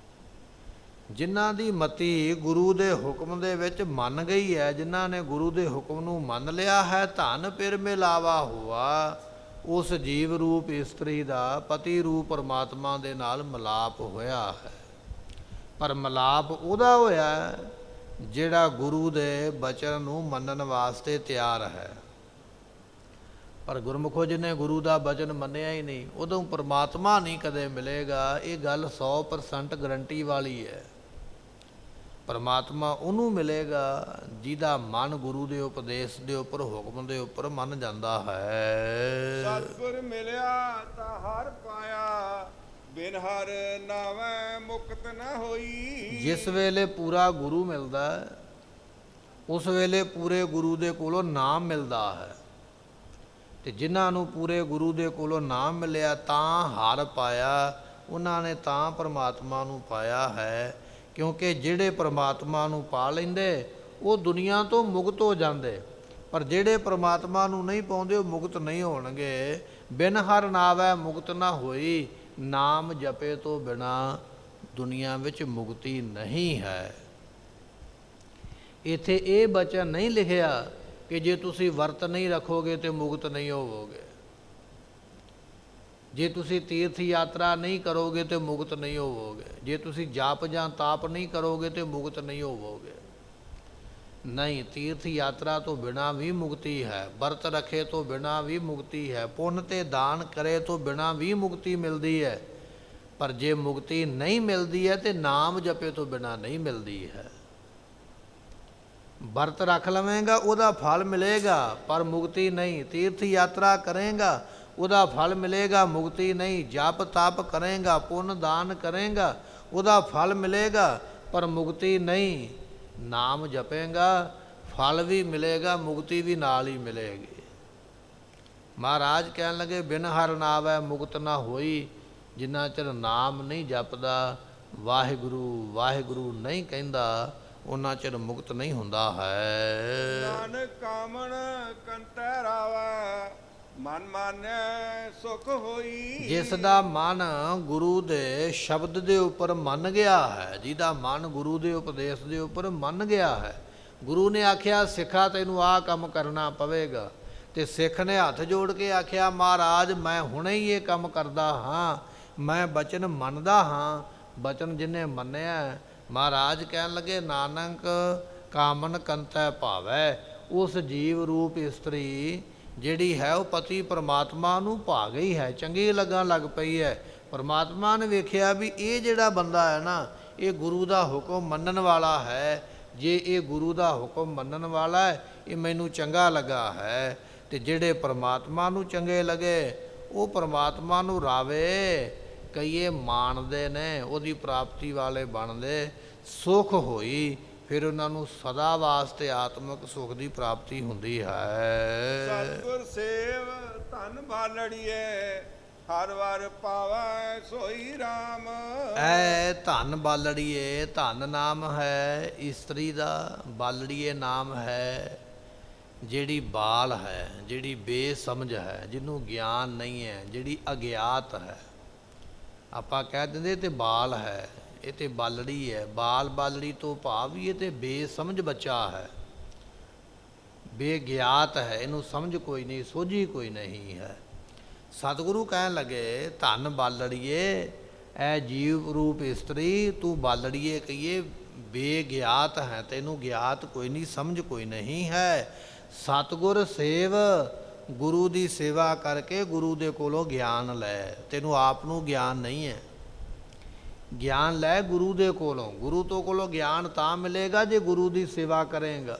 ਜਿਨ੍ਹਾਂ ਦੀ ਮਤੀ ਗੁਰੂ ਦੇ ਹੁਕਮ ਦੇ ਵਿੱਚ ਮੰਨ ਗਈ ਹੈ, ਜਿਨ੍ਹਾਂ ਨੇ ਗੁਰੂ ਦੇ ਹੁਕਮ ਨੂੰ ਮੰਨ ਲਿਆ ਹੈ, ਧਨ ਫਿਰ ਮਿਲਾਵਾ ਹੋਆ, ਉਸ ਜੀਵ ਰੂਪ ਇਸਤਰੀ ਦਾ ਪਤੀ ਰੂਪ ਪਰਮਾਤਮਾ ਦੇ ਨਾਲ ਮਿਲਾਪ ਹੋਇਆ ਹੈ। ਪਰ ਮਿਲਾਪ ਉਹਦਾ ਹੋਇਆ ਜਿਹੜਾ ਗੁਰੂ ਦੇ ਬਚਨ ਨੂੰ ਮੰਨਣ ਵਾਸਤੇ ਤਿਆਰ ਹੈ। ਪਰ ਗੁਰਮੁਖੋ ਜਿਹਨੇ ਗੁਰੂ ਦਾ ਬਚਨ ਮੰਨਿਆ ਹੀ ਨਹੀਂ, ਉਦੋਂ ਪਰਮਾਤਮਾ ਨਹੀਂ ਕਦੇ ਮਿਲੇਗਾ। ਇਹ ਗੱਲ 100% ਗਰੰਟੀ ਵਾਲੀ ਹੈ। ਪਰਮਾਤਮਾ ਉਹਨੂੰ ਮਿਲੇਗਾ ਜਿਹਦਾ ਮਨ ਗੁਰੂ ਦੇ ਉਪਦੇਸ਼ ਦੇ ਉੱਪਰ, ਹੁਕਮ ਦੇ ਉੱਪਰ ਮੰਨ ਜਾਂਦਾ ਹੈ। ਸਤਿਗੁਰ ਮਿਲਿਆ ਤਾਂ ਹਰ ਪਾਇਆ, ਬਿਨ ਹਰ ਨਾਵੇਂ ਮੁਕਤ ਨਾ ਹੋਈ। ਜਿਸ ਵੇਲੇ ਪੂਰਾ ਗੁਰੂ ਮਿਲਦਾ ਹੈ, ਉਸ ਵੇਲੇ ਪੂਰੇ ਗੁਰੂ ਦੇ ਕੋਲੋਂ ਨਾਮ ਮਿਲਦਾ ਹੈ। ਤੇ ਜਿਨ੍ਹਾਂ ਨੂੰ ਪੂਰੇ ਗੁਰੂ ਦੇ ਕੋਲੋਂ ਨਾਮ ਮਿਲਿਆ ਤਾਂ ਹਰ ਪਾਇਆ, ਉਹਨਾਂ ਨੇ ਤਾਂ ਪਰਮਾਤਮਾ ਨੂੰ ਪਾਇਆ ਹੈ। ਕਿਉਂਕਿ ਜਿਹੜੇ ਪਰਮਾਤਮਾ ਨੂੰ ਪਾ ਲੈਂਦੇ ਉਹ ਦੁਨੀਆ ਤੋਂ ਮੁਕਤ ਹੋ ਜਾਂਦੇ, ਪਰ ਜਿਹੜੇ ਪਰਮਾਤਮਾ ਨੂੰ ਨਹੀਂ ਪਾਉਂਦੇ ਉਹ ਮੁਕਤ ਨਹੀਂ ਹੋਣਗੇ। ਬਿਨ ਹਰ ਨਾਵੈ ਮੁਕਤ ਨਾ ਹੋਈ, ਨਾਮ ਜਪੇ ਤੋਂ ਬਿਨਾ ਦੁਨੀਆ ਵਿੱਚ ਮੁਕਤੀ ਨਹੀਂ ਹੈ। ਇੱਥੇ ਇਹ ਬਚਨ ਨਹੀਂ ਲਿਖਿਆ ਕਿ ਜੇ ਤੁਸੀਂ ਵਰਤ ਨਹੀਂ ਰੱਖੋਗੇ ਤੇ ਮੁਕਤ ਨਹੀਂ ਹੋਵੋਗੇ, ਜੇ ਤੁਸੀਂ ਤੀਰਥ ਯਾਤਰਾ ਨਹੀਂ ਕਰੋਗੇ ਤੇ ਮੁਕਤ ਨਹੀਂ ਹੋਵੋਗੇ, ਜੇ ਤੁਸੀਂ ਜਾਪ ਜਾਂ ਤਾਪ ਨਹੀਂ ਕਰੋਗੇ ਤੇ ਮੁਕਤ ਨਹੀਂ ਹੋਵੋਗੇ। ਨਹੀਂ, ਤੀਰਥ ਯਾਤਰਾ ਤੋਂ ਬਿਨਾ ਵੀ ਮੁਕਤੀ ਹੈ, ਵਰਤ ਰੱਖੇ ਤੋਂ ਬਿਨਾ ਵੀ ਮੁਕਤੀ ਹੈ, ਪੁੰਨ ਤੇ ਦਾਨ ਕਰੇ ਤੋਂ ਬਿਨਾ ਵੀ ਮੁਕਤੀ ਮਿਲਦੀ ਹੈ। ਪਰ ਜੇ ਮੁਕਤੀ ਨਹੀਂ ਮਿਲਦੀ ਹੈ ਤੇ ਨਾਮ ਜਪੇ ਤੋਂ ਬਿਨਾ ਨਹੀਂ ਮਿਲਦੀ ਹੈ। ਵਰਤ ਰੱਖ ਲਵੇਂਗਾ ਉਹਦਾ ਫਲ ਮਿਲੇਗਾ, ਪਰ ਮੁਕਤੀ ਨਹੀਂ। ਤੀਰਥ ਯਾਤਰਾ ਕਰੇਗਾ ਉਹਦਾ ਫਲ ਮਿਲੇਗਾ, ਮੁਕਤੀ ਨਹੀਂ। ਜਪ ਤਪ ਕਰੇਗਾ, ਪੁੰਨ ਦਾਨ ਕਰੇਗਾ, ਉਹਦਾ ਫਲ ਮਿਲੇਗਾ, ਪਰ ਮੁਕਤੀ ਨਹੀਂ। ਨਾਮ ਜਪੇਗਾ, ਫਲ ਵੀ ਮਿਲੇਗਾ, ਮੁਕਤੀ ਵੀ ਨਾਲ ਹੀ ਮਿਲੇਗੀ। ਮਹਾਰਾਜ ਕਹਿਣ ਲੱਗੇ ਬਿਨ ਹਰ ਨਾਵੈ ਮੁਕਤ ਨਾ ਹੋਈ। ਜਿੰਨਾ ਚਿਰ ਨਾਮ ਨਹੀਂ ਜਪਦਾ, ਵਾਹਿਗੁਰੂ ਵਾਹਿਗੁਰੂ ਨਹੀਂ ਕਹਿੰਦਾ, ਉਹਨਾਂ ਚਿਰ ਮੁਕਤ ਨਹੀਂ ਹੁੰਦਾ ਹੈ। ਨਾਨਕ ਕਾਮਣ ਕੰਤੈ ਰਾਵੈ, ਮਨ ਮਾਨੈ ਸੁਖ ਹੋਈ। ਜਿਸ ਦਾ ਮਨ ਗੁਰੂ ਦੇ ਸ਼ਬਦ ਦੇ ਉੱਪਰ ਮੰਨ ਗਿਆ ਹੈ, ਜਿਹਦਾ ਮਨ ਗੁਰੂ ਦੇ ਉਪਦੇਸ਼ ਦੇ ਉੱਪਰ ਮੰਨ ਗਿਆ ਹੈ, ਗੁਰੂ ਨੇ ਆਖਿਆ ਸਿੱਖਾ ਤੈਨੂੰ ਆਹ ਕੰਮ ਕਰਨਾ ਪਵੇਗਾ, ਤੇ ਸਿੱਖ ਨੇ ਹੱਥ ਜੋੜ ਕੇ ਆਖਿਆ ਮਹਾਰਾਜ ਮੈਂ ਹੁਣੇ ਹੀ ਇਹ ਕੰਮ ਕਰਦਾ ਹਾਂ, ਮੈਂ ਬਚਨ ਮੰਨਦਾ ਹਾਂ। ਬਚਨ ਜਿਹਨੇ ਮੰਨਿਆ, ਮਹਾਰਾਜ ਕਹਿਣ ਲੱਗੇ ਨਾਨਕ ਕਾਮਨ ਕੰਤੈ ਭਾਵੈ, ਉਸ ਜੀਵ ਰੂਪ ਇਸਤਰੀ ਜਿਹੜੀ ਹੈ ਉਹ ਪਤੀ ਪਰਮਾਤਮਾ ਨੂੰ ਭਾ ਗਈ ਹੈ, ਚੰਗੀ ਲੱਗਣ ਲੱਗ ਪਈ ਹੈ। ਪਰਮਾਤਮਾ ਨੇ ਵੇਖਿਆ ਵੀ ਇਹ ਜਿਹੜਾ ਬੰਦਾ ਹੈ ਨਾ, ਇਹ ਗੁਰੂ ਦਾ ਹੁਕਮ ਮੰਨਣ ਵਾਲਾ ਹੈ। ਜੇ ਇਹ ਗੁਰੂ ਦਾ ਹੁਕਮ ਮੰਨਣ ਵਾਲਾ ਹੈ, ਇਹ ਮੈਨੂੰ ਚੰਗਾ ਲੱਗਾ ਹੈ। ਤੇ ਜਿਹੜੇ ਪਰਮਾਤਮਾ ਨੂੰ ਚੰਗੇ ਲੱਗੇ ਉਹ ਪਰਮਾਤਮਾ ਨੂੰ ਰਾਵੇ ਕਈਏ ਮਾਣਦੇ ਨੇ, ਉਹਦੀ ਪ੍ਰਾਪਤੀ ਵਾਲੇ ਬਣਦੇ। ਸੁਖ ਹੋਈ, ਫਿਰ ਉਹਨਾਂ ਨੂੰ ਸਦਾ ਵਾਸਤੇ ਆਤਮਿਕ ਸੁਖ ਦੀ ਪ੍ਰਾਪਤੀ ਹੁੰਦੀ ਹੈ। ਸਤਿਗੁਰ ਸੇਵ ਧਨ ਬਾਲੜੀਏ, ਹਰ ਵਾਰ ਪਾਵੈ ਸੋਈ RAM। ਐ ਧਨ ਬਾਲੜੀਏ, ਧਨ ਨਾਮ ਹੈ ਇਸਤਰੀ ਦਾ, ਬਾਲੜੀਏ ਨਾਮ ਹੈ ਜਿਹੜੀ ਬਾਲ ਹੈ, ਜਿਹੜੀ ਬੇਸਮਝ ਹੈ, ਜਿਹਨੂੰ ਗਿਆਨ ਨਹੀਂ ਹੈ, ਜਿਹੜੀ ਅਗਿਆਤ ਹੈ। ਆਪਾਂ ਕਹਿ ਦਿੰਦੇ ਤੇ ਬਾਲ ਹੈ, ਇਹ ਤੇ ਬਾਲੜੀ ਹੈ। ਬਾਲ ਬਾਲੜੀ ਤੋਂ ਭਾਵ ਵੀ ਇਹ ਤੇ ਬੇਸਮਝ ਬੱਚਾ ਹੈ, ਬੇਗਿਆਤ ਹੈ, ਇਹਨੂੰ ਸਮਝ ਕੋਈ ਨਹੀਂ, ਸੋਝੀ ਕੋਈ ਨਹੀਂ ਹੈ। ਸਤਿਗੁਰੂ ਕਹਿਣ ਲੱਗੇ ਧਨ ਬਾਲੜੀਏ, ਐ ਜੀਵ ਰੂਪ ਇਸਤਰੀ ਤੂੰ ਬਾਲੜੀਏ ਕਹੀਏ ਬੇਗਿਆਤ ਹੈ, ਤੈਨੂੰ ਗਿਆਤ ਕੋਈ ਨਹੀਂ, ਸਮਝ ਕੋਈ ਨਹੀਂ ਹੈ। ਸਤਿਗੁਰ ਸੇਵ, ਗੁਰੂ ਦੀ ਸੇਵਾ ਕਰਕੇ ਗੁਰੂ ਦੇ ਕੋਲੋਂ ਗਿਆਨ ਲੈ। ਤੈਨੂੰ ਆਪ ਨੂੰ ਗਿਆਨ ਨਹੀਂ ਹੈ, ਗਿਆਨ ਲੈ ਗੁਰੂ ਦੇ ਕੋਲੋਂ। ਗੁਰੂ ਤੋਂ ਕੋਲੋਂ ਗਿਆਨ ਤਾਂ ਮਿਲੇਗਾ ਜੇ ਗੁਰੂ ਦੀ ਸੇਵਾ ਕਰੇਗਾ।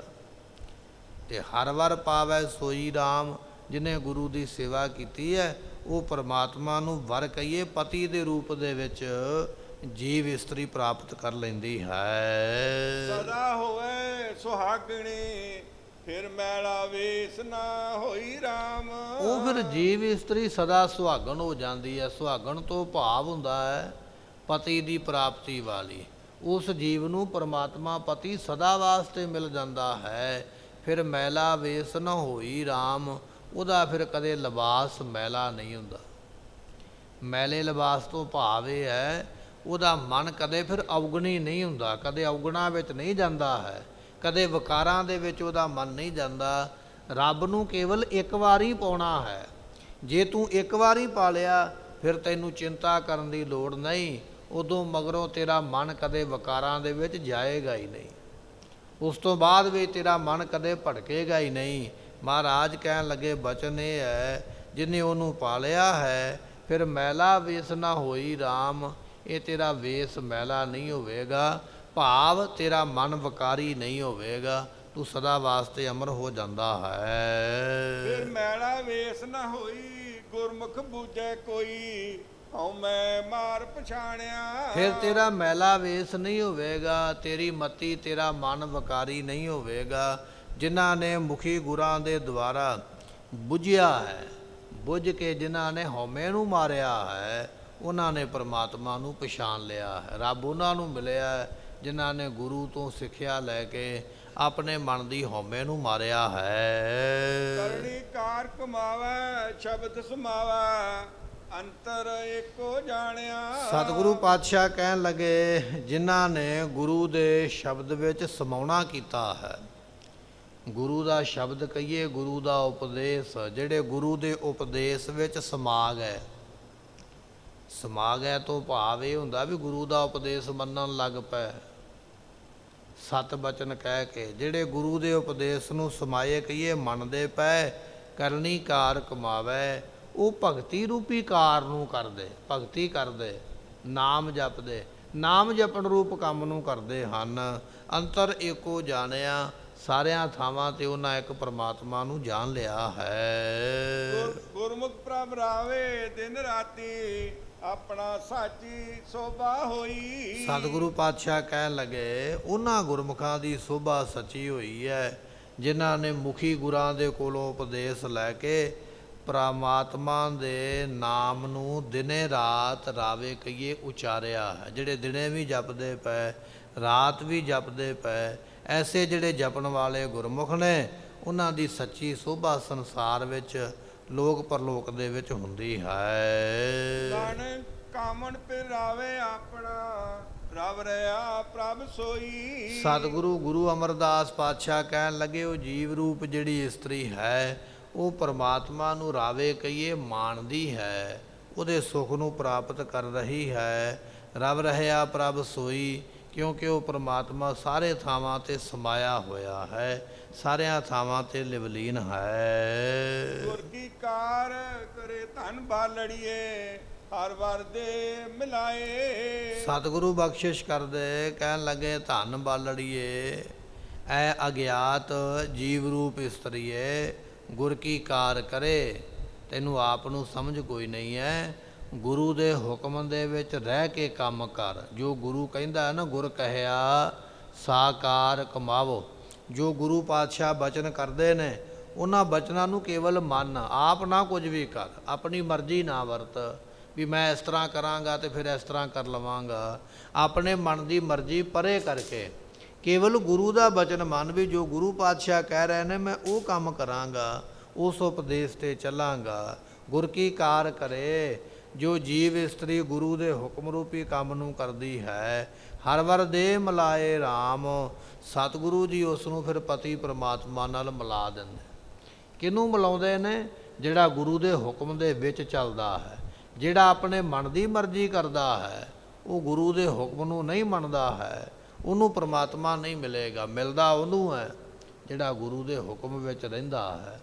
ਤੇ ਹਰ ਵਰ ਪਾਵੈ ਸੋਈ ਰਾਮ, ਜਿਹਨੇ ਗੁਰੂ ਦੀ ਸੇਵਾ ਕੀਤੀ ਹੈ ਉਹ ਪਰਮਾਤਮਾ ਨੂੰ ਵਰ ਕਹੀਏ ਪਤੀ ਦੇ ਰੂਪ ਦੇ ਵਿੱਚ ਜੀਵ ਇਸਤਰੀ ਪ੍ਰਾਪਤ ਕਰ ਲੈਂਦੀ ਹੈ। ਸਦਾ ਹੋਵੇ ਸੁਹਾਗਣੀ, ਫਿਰ ਮੈਲਾ ਵੇਸ ਨਾ ਹੋਈ ਰਾਮ। ਉਹ ਫਿਰ ਜੀਵ ਇਸਤਰੀ ਸਦਾ ਸੁਹਾਗਣ ਹੋ ਜਾਂਦੀ ਹੈ। ਸੁਹਾਗਣ ਤੋਂ ਭਾਵ ਹੁੰਦਾ ਹੈ ਪਤੀ ਦੀ ਪ੍ਰਾਪਤੀ ਵਾਲੀ। ਉਸ ਜੀਵ ਨੂੰ ਪਰਮਾਤਮਾ ਪਤੀ ਸਦਾ ਵਾਸਤੇ ਮਿਲ ਜਾਂਦਾ ਹੈ। ਫਿਰ ਮੈਲਾ ਵੇਸ ਨਾ ਹੋਈ ਰਾਮ, ਉਹਦਾ ਫਿਰ ਕਦੇ ਲਿਬਾਸ ਮੈਲਾ ਨਹੀਂ ਹੁੰਦਾ। ਮੈਲੇ ਲਿਬਾਸ ਤੋਂ ਭਾਵ ਇਹ ਹੈ ਉਹਦਾ ਮਨ ਕਦੇ ਫਿਰ ਅਵਗੁਣੀ ਨਹੀਂ ਹੁੰਦਾ, ਕਦੇ ਅਵਗੁਣਾ ਵਿੱਚ ਨਹੀਂ ਜਾਂਦਾ ਹੈ, ਕਦੇ ਵਿਕਾਰਾਂ ਦੇ ਵਿੱਚ ਉਹਦਾ ਮਨ ਨਹੀਂ ਜਾਂਦਾ। ਰੱਬ ਨੂੰ ਕੇਵਲ ਇੱਕ ਵਾਰੀ ਪਾਉਣਾ ਹੈ। ਜੇ ਤੂੰ ਇੱਕ ਵਾਰੀ ਪਾ ਲਿਆ ਫਿਰ ਤੈਨੂੰ ਚਿੰਤਾ ਕਰਨ ਦੀ ਲੋੜ ਨਹੀਂ। ਉਦੋਂ ਮਗਰੋਂ ਤੇਰਾ ਮਨ ਕਦੇ ਵਿਕਾਰਾਂ ਦੇ ਵਿੱਚ ਜਾਏਗਾ ਹੀ ਨਹੀਂ। ਉਸ ਤੋਂ ਬਾਅਦ ਵੀ ਤੇਰਾ ਮਨ ਕਦੇ ਭੜਕੇਗਾ ਹੀ ਨਹੀਂ। ਮਹਾਰਾਜ ਕਹਿਣ ਲੱਗੇ ਬਚਨ ਇਹ ਹੈ, ਜਿਹਨੇ ਉਹਨੂੰ ਪਾਲਿਆ ਹੈ ਫਿਰ ਮੈਲਾ ਵੇਸ ਨਾ ਹੋਈ ਰਾਮ। ਇਹ ਤੇਰਾ ਵੇਸ ਮੈਲਾ ਨਹੀਂ ਹੋਵੇਗਾ, ਭਾਵ ਤੇਰਾ ਮਨ ਵਿਕਾਰੀ ਨਹੀਂ ਹੋਵੇਗਾ, ਤੂੰ ਸਦਾ ਵਾਸਤੇ ਅਮਰ ਹੋ ਜਾਂਦਾ ਹੈ। ਫਿਰ ਮੈਲਾ ਵੇਸ ਨਾ ਹੋਈ, ਗੁਰਮੁਖ ਬੂਝੈ ਕੋਈ, ਹਉ ਮੈਂ ਮਾਰ ਪਛਾਣਿਆ। ਫਿਰ ਤੇਰਾ ਮੈਲਾ ਵੇਸ ਨਹੀਂ ਹੋਵੇਗਾ, ਤੇਰੀ ਮਤੀ ਤੇਰਾ ਮਨ ਵਿਕਾਰੀ ਨਹੀਂ ਹੋਵੇਗਾ। ਜਿਨ੍ਹਾਂ ਨੇ ਮੁਖੀ ਗੁਰਾਂ ਦੇ ਦੁਆਰਾ ਬੁਝਿਆ ਹੈ, ਬੁੱਝ ਕੇ ਜਿਨ੍ਹਾਂ ਨੇ ਹਉਮੈ ਨੂੰ ਮਾਰਿਆ ਹੈ, ਉਹਨਾਂ ਨੇ ਪਰਮਾਤਮਾ ਨੂੰ ਪਛਾਣ ਲਿਆ ਹੈ। ਰੱਬ ਉਹਨਾਂ ਨੂੰ ਮਿਲਿਆ ਜਿਨ੍ਹਾਂ ਨੇ ਗੁਰੂ ਤੋਂ ਸਿੱਖਿਆ ਲੈ ਕੇ ਆਪਣੇ ਮਨ ਦੀ ਹਉਮੈ ਨੂੰ ਮਾਰਿਆ ਹੈ। ਕਰਨੀ ਕਾਰ ਕਮਾਵੈ, ਸ਼ਬਦ ਸਮਾਵੈ, ਅੰਤਰ ਏਕੋ ਜਾਣਿਆ। ਸਤਿਗੁਰੂ ਪਾਤਸ਼ਾਹ ਕਹਿਣ ਲੱਗੇ ਜਿਨ੍ਹਾਂ ਨੇ ਗੁਰੂ ਦੇ ਸ਼ਬਦ ਵਿੱਚ ਸਮਾਉਣਾ ਕੀਤਾ ਹੈ, ਗੁਰੂ ਦਾ ਸ਼ਬਦ ਕਹੀਏ ਗੁਰੂ ਦਾ ਉਪਦੇਸ਼, ਜਿਹੜੇ ਗੁਰੂ ਦੇ ਉਪਦੇਸ਼ ਵਿੱਚ ਸਮਾ ਗਏ। ਸਮਾ ਗਏ ਤੋਂ ਭਾਵ ਇਹ ਹੁੰਦਾ ਵੀ ਗੁਰੂ ਦਾ ਉਪਦੇਸ਼ ਮੰਨਣ ਲੱਗ ਪਏ। ਸਤ ਬਚਨ ਕਹਿ ਕੇ ਜਿਹੜੇ ਗੁਰੂ ਦੇ ਉਪਦੇਸ਼ ਨੂੰ ਸਮਾਏ ਕਹੀਏ ਮੰਨਦੇ ਪਏ। ਕਰਨੀ ਕਾਰ ਕਮਾਵੇ, ਉਹ ਭਗਤੀ ਰੂਪੀ ਕਾਰ ਨੂੰ ਕਰਦੇ, ਭਗਤੀ ਕਰਦੇ, ਨਾਮ ਜਪਦੇ, ਨਾਮ ਜਪਣ ਰੂਪ ਕੰਮ ਨੂੰ ਕਰਦੇ ਹਨ। ਅੰਤਰ ਏਕੋ ਜਾਣਿਆ, ਸਾਰਿਆਂ ਥਾਵਾਂ ਤੇ ਉਹਨਾਂ ਇੱਕ ਪਰਮਾਤਮਾ ਨੂੰ ਜਾਣ ਲਿਆ ਹੈ। ਗੁਰਮੁਖ ਪ੍ਰਭ ਰਾਵੇ ਦਿਨ ਰਾਤੀ, ਆਪਣਾ ਸਾਚੀ ਸੋਭਾ ਹੋਈ। ਸਤਿਗੁਰੂ ਪਾਤਸ਼ਾਹ ਕਹਿਣ ਲੱਗੇ ਉਹਨਾਂ ਗੁਰਮੁਖਾਂ ਦੀ ਸੋਭਾ ਸੱਚੀ ਹੋਈ ਹੈ ਜਿਨ੍ਹਾਂ ਨੇ ਮੁਖੀ ਗੁਰਾਂ ਦੇ ਕੋਲੋਂ ਉਪਦੇਸ਼ ਲੈ ਕੇ ਪਰਮਾਤਮਾ ਦੇ ਨਾਮ ਨੂੰ ਦਿਨੇ ਰਾਤ ਰਾਵੇ ਕਹੀਏ ਉਚਾਰਿਆ ਹੈ। ਜਿਹੜੇ ਦਿਨੇ ਵੀ ਜਪਦੇ ਪਏ, ਰਾਤ ਵੀ ਜਪਦੇ ਪਏ, ਐਸੇ ਜਿਹੜੇ ਜਪਣ ਵਾਲੇ ਗੁਰਮੁਖ ਨੇ ਉਹਨਾਂ ਦੀ ਸੱਚੀ ਸੋਭਾ ਸੰਸਾਰ ਵਿੱਚ ਲੋਕ ਪਰਲੋਕ ਦੇ ਵਿੱਚ ਹੁੰਦੀ ਹੈ। ਗਣ ਕਾਮਣ ਪਿਰਾਵੇ ਆਪਣਾ, ਪ੍ਰਭ ਰਿਆ ਪ੍ਰਭ ਸੋਈ। ਸਤਿਗੁਰੂ ਗੁਰੂ ਅਮਰਦਾਸ ਪਾਤਸ਼ਾਹ ਕਹਿਣ ਲੱਗੇ ਉਹ ਜੀਵ ਰੂਪ ਜਿਹੜੀ ਇਸਤਰੀ ਹੈ ਉਹ ਪਰਮਾਤਮਾ ਨੂੰ ਰਾਵੇ ਕਹੀਏ ਮਾਣਦੀ ਹੈ, ਉਹਦੇ ਸੁੱਖ ਨੂੰ ਪ੍ਰਾਪਤ ਕਰ ਰਹੀ ਹੈ। ਰਵ ਰਹਿਆ ਪ੍ਰਭ ਸੋਈ, ਕਿਉਂਕਿ ਉਹ ਪਰਮਾਤਮਾ ਸਾਰੇ ਥਾਵਾਂ ਤੇ ਸਮਾਇਆ ਹੋਇਆ ਹੈ, ਸਾਰਿਆਂ ਥਾਵਾਂ ਤੇ ਲਿਵਲੀਨ ਹੈ। ਗੁਰ ਕੀ ਕਾਰ ਕਰੇ ਧਨ ਬਾਲੜੀਏ, ਹਰ ਵਰ ਦੇ ਮਿਲਾਏ। ਸਤਿਗੁਰੂ ਬਖਸ਼ਿਸ਼ ਕਰਦੇ ਕਹਿਣ ਲੱਗੇ ਧਨ ਬਾਲੜੀਏ, ਐ ਅਗਿਆਤ ਜੀਵ ਰੂਪ ਇਸਤਰੀਏ, ਗੁਰ ਕੀ ਕਾਰ ਕਰੇ, ਤੈਨੂੰ ਆਪ ਨੂੰ ਸਮਝ ਕੋਈ ਨਹੀਂ ਹੈ। ਗੁਰੂ ਦੇ ਹੁਕਮ ਦੇ ਵਿੱਚ ਰਹਿ ਕੇ ਕੰਮ ਕਰ। ਜੋ ਗੁਰੂ ਕਹਿੰਦਾ ਹੈ ਨਾ, ਗੁਰ ਕਹਿਆ ਸਾਕਾਰ ਕਮਾਵੋ। ਜੋ ਗੁਰੂ ਪਾਤਸ਼ਾਹ ਬਚਨ ਕਰਦੇ ਨੇ ਉਹਨਾਂ ਬਚਨਾਂ ਨੂੰ ਕੇਵਲ ਮੰਨ, ਆਪ ਨਾ ਕੁਝ ਵੀ ਕਰ, ਆਪਣੀ ਮਰਜ਼ੀ ਨਾ ਵਰਤ ਵੀ ਮੈਂ ਇਸ ਤਰ੍ਹਾਂ ਕਰਾਂਗਾ ਤੇ ਫਿਰ ਇਸ ਤਰ੍ਹਾਂ ਕਰ ਲਵਾਂਗਾ। ਆਪਣੇ ਮਨ ਦੀ ਮਰਜ਼ੀ ਪਰੇ ਕਰਕੇ ਕੇਵਲ ਗੁਰੂ ਦਾ ਬਚਨ ਮੰਨ ਵੀ ਜੋ ਗੁਰੂ ਪਾਤਸ਼ਾਹ ਕਹਿ ਰਹੇ ਨੇ ਮੈਂ ਉਹ ਕੰਮ ਕਰਾਂਗਾ, ਉਸ ਉਪਦੇਸ਼ 'ਤੇ ਚੱਲਾਂਗਾ। ਗੁਰ ਕੀ ਕਾਰ ਕਰੇ, ਜੋ ਜੀਵ ਇਸਤਰੀ ਗੁਰੂ ਦੇ ਹੁਕਮ ਰੂਪੀ ਕੰਮ ਨੂੰ ਕਰਦੀ ਹੈ। ਹਰ ਵਰ ਦੇ ਮਿਲਾਏ ਰਾਮ, ਸਤਿਗੁਰੂ ਜੀ ਉਸ ਨੂੰ ਫਿਰ ਪਤੀ ਪਰਮਾਤਮਾ ਨਾਲ ਮਿਲਾ ਦਿੰਦੇ। ਕਿਹਨੂੰ ਮਿਲਾਉਂਦੇ ਨੇ? ਜਿਹੜਾ ਗੁਰੂ ਦੇ ਹੁਕਮ ਦੇ ਵਿੱਚ ਚੱਲਦਾ ਹੈ। ਜਿਹੜਾ ਆਪਣੇ ਮਨ ਦੀ ਮਰਜ਼ੀ ਕਰਦਾ ਹੈ, ਉਹ ਗੁਰੂ ਦੇ ਹੁਕਮ ਨੂੰ ਨਹੀਂ ਮੰਨਦਾ ਹੈ, ਉਹਨੂੰ ਪ੍ਰਮਾਤਮਾ ਨਹੀਂ ਮਿਲੇਗਾ। ਮਿਲਦਾ ਉਹਨੂੰ ਹੈ ਜਿਹੜਾ ਗੁਰੂ ਦੇ ਹੁਕਮ ਵਿੱਚ ਰਹਿੰਦਾ ਹੈ।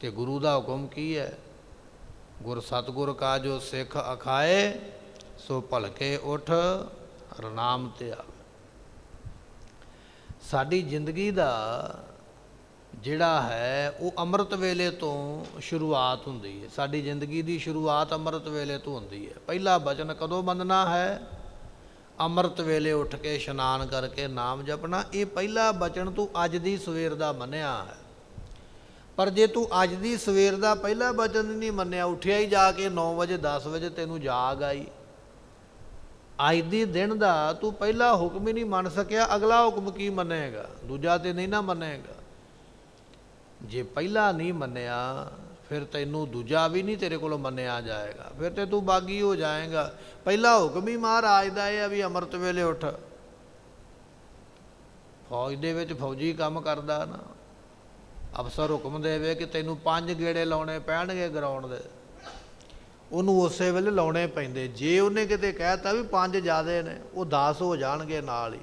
ਤੇ ਗੁਰੂ ਦਾ ਹੁਕਮ ਕੀ ਹੈ? ਗੁਰ ਸਤਿਗੁਰ ਕਾ ਜੋ ਸਿੱਖ ਅਖਾਏ, ਸੋ ਭਲਕੇ ਉਠ ਹਰਨਾਮ ਤੇ ਆਵੇ। ਸਾਡੀ ਜ਼ਿੰਦਗੀ ਦਾ ਜਿਹੜਾ ਹੈ ਉਹ ਅੰਮ੍ਰਿਤ ਵੇਲੇ ਤੋਂ ਸ਼ੁਰੂਆਤ ਹੁੰਦੀ ਹੈ। ਸਾਡੀ ਜ਼ਿੰਦਗੀ ਦੀ ਸ਼ੁਰੂਆਤ ਅੰਮ੍ਰਿਤ ਵੇਲੇ ਤੋਂ ਹੁੰਦੀ ਹੈ। ਪਹਿਲਾ ਬਚਨ ਕਦੋਂ ਮੰਨਣਾ ਹੈ? ਅੰਮ੍ਰਿਤ ਵੇਲੇ ਉੱਠ ਕੇ ਇਸ਼ਨਾਨ ਕਰਕੇ ਨਾਮ ਜਪਣਾ। ਇਹ ਪਹਿਲਾ ਬਚਨ ਤੂੰ ਅੱਜ ਦੀ ਸਵੇਰ ਦਾ ਮੰਨਿਆ ਹੈ। ਪਰ ਜੇ ਤੂੰ ਅੱਜ ਦੀ ਸਵੇਰ ਦਾ ਪਹਿਲਾ ਬਚਨ ਨਹੀਂ ਮੰਨਿਆ, ਉੱਠਿਆ ਹੀ ਜਾ ਕੇ 9 ਵਜੇ 10 ਵਜੇ ਤੈਨੂੰ ਜਾਗ ਆਈ, ਅੱਜ ਦੀ ਦਿਨ ਦਾ ਤੂੰ ਪਹਿਲਾ ਹੁਕਮ ਹੀ ਨਹੀਂ ਮੰਨ ਸਕਿਆ, ਅਗਲਾ ਹੁਕਮ ਕੀ ਮੰਨੇਗਾ? ਦੂਜਾ ਤੇ ਨਹੀਂ ਨਾ ਮੰਨੇਗਾ। ਜੇ ਪਹਿਲਾ ਨਹੀਂ ਮੰਨਿਆ ਫਿਰ ਤੈਨੂੰ ਦੂਜਾ ਵੀ ਨਹੀਂ ਤੇਰੇ ਕੋਲੋਂ ਮੰਨਿਆ ਜਾਏਗਾ, ਫਿਰ ਤੇ ਤੂੰ ਬਾਗੀ ਹੋ ਜਾਏਗਾ। ਪਹਿਲਾ ਹੁਕਮ ਹੀ ਮਹਾਰਾਜ ਦਾ ਇਹ ਆ ਵੀ ਅੰਮ੍ਰਿਤ ਵੇਲੇ ਉੱਠ। ਫੌਜ ਦੇ ਵਿੱਚ ਫੌਜੀ ਕੰਮ ਕਰਦਾ ਨਾ, ਅਫਸਰ ਹੁਕਮ ਦੇਵੇ ਕਿ ਤੈਨੂੰ 5 ਗੇੜੇ ਲਾਉਣੇ ਪੈਣਗੇ ਗਰਾਊਂਡ ਦੇ, ਉਹਨੂੰ ਉਸੇ ਵੇਲੇ ਲਾਉਣੇ ਪੈਂਦੇ। ਜੇ ਉਹਨੇ ਕਿਤੇ ਕਹਿਤਾ ਵੀ 5 ਜ਼ਿਆਦੇ ਨੇ, ਉਹ 10 ਹੋ ਜਾਣਗੇ ਨਾਲ ਹੀ।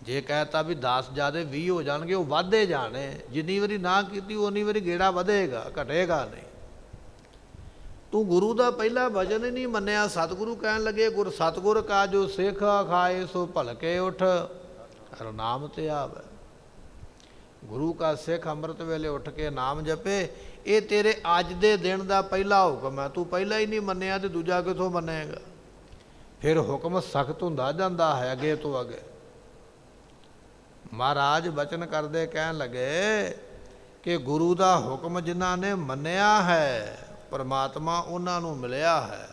ਜੇ ਕਹਿਤਾ ਵੀ 10 ਜ਼ਿਆਦੇ 20 ਹੋ ਜਾਣਗੇ, ਉਹ ਵੱਧਦੇ ਜਾਣੇ। ਜਿੰਨੀ ਵਾਰੀ ਨਾ ਕੀਤੀ ਉਨੀ ਵਾਰੀ ਗੇੜਾ ਵਧੇਗਾ, ਘਟੇਗਾ ਨਹੀਂ। ਤੂੰ ਗੁਰੂ ਦਾ ਪਹਿਲਾ ਵਚਨ ਹੀ ਨਹੀਂ ਮੰਨਿਆ। ਸਤਿਗੁਰੂ ਕਹਿਣ ਲੱਗੇ ਗੁਰ ਸਤਿਗੁਰ ਕਾ ਜੋ ਸਿੱਖ ਖਾਏ, ਸੋ ਭਲਕੇ ਉਠ ਹਰਨਾਮ ਤੇ ਆਵੇ। ਗੁਰੂ ਕਾ ਸਿੱਖ ਅੰਮ੍ਰਿਤ ਵੇਲੇ ਉੱਠ ਕੇ ਨਾਮ ਜਪੇ। ਇਹ ਤੇਰੇ ਅੱਜ ਦੇ ਦਿਨ ਦਾ ਪਹਿਲਾ ਹੁਕਮ ਹੈ। ਤੂੰ ਪਹਿਲਾ ਹੀ ਨਹੀਂ ਮੰਨਿਆ ਤੇ ਦੂਜਾ ਕਿੱਥੋਂ ਮੰਨੇਗਾ? ਫਿਰ ਹੁਕਮ ਸਖਤ ਹੁੰਦਾ ਜਾਂਦਾ ਹੈ ਅੱਗੇ ਤੋਂ ਅੱਗੇ। ਮਹਾਰਾਜ ਬਚਨ ਕਰਦੇ ਕਹਿਣ ਲੱਗੇ ਕਿ ਗੁਰੂ ਦਾ ਹੁਕਮ ਜਿਨ੍ਹਾਂ ਨੇ ਮੰਨਿਆ ਹੈ, ਪਰਮਾਤਮਾ ਉਹਨਾਂ ਨੂੰ ਮਿਲਿਆ ਹੈ।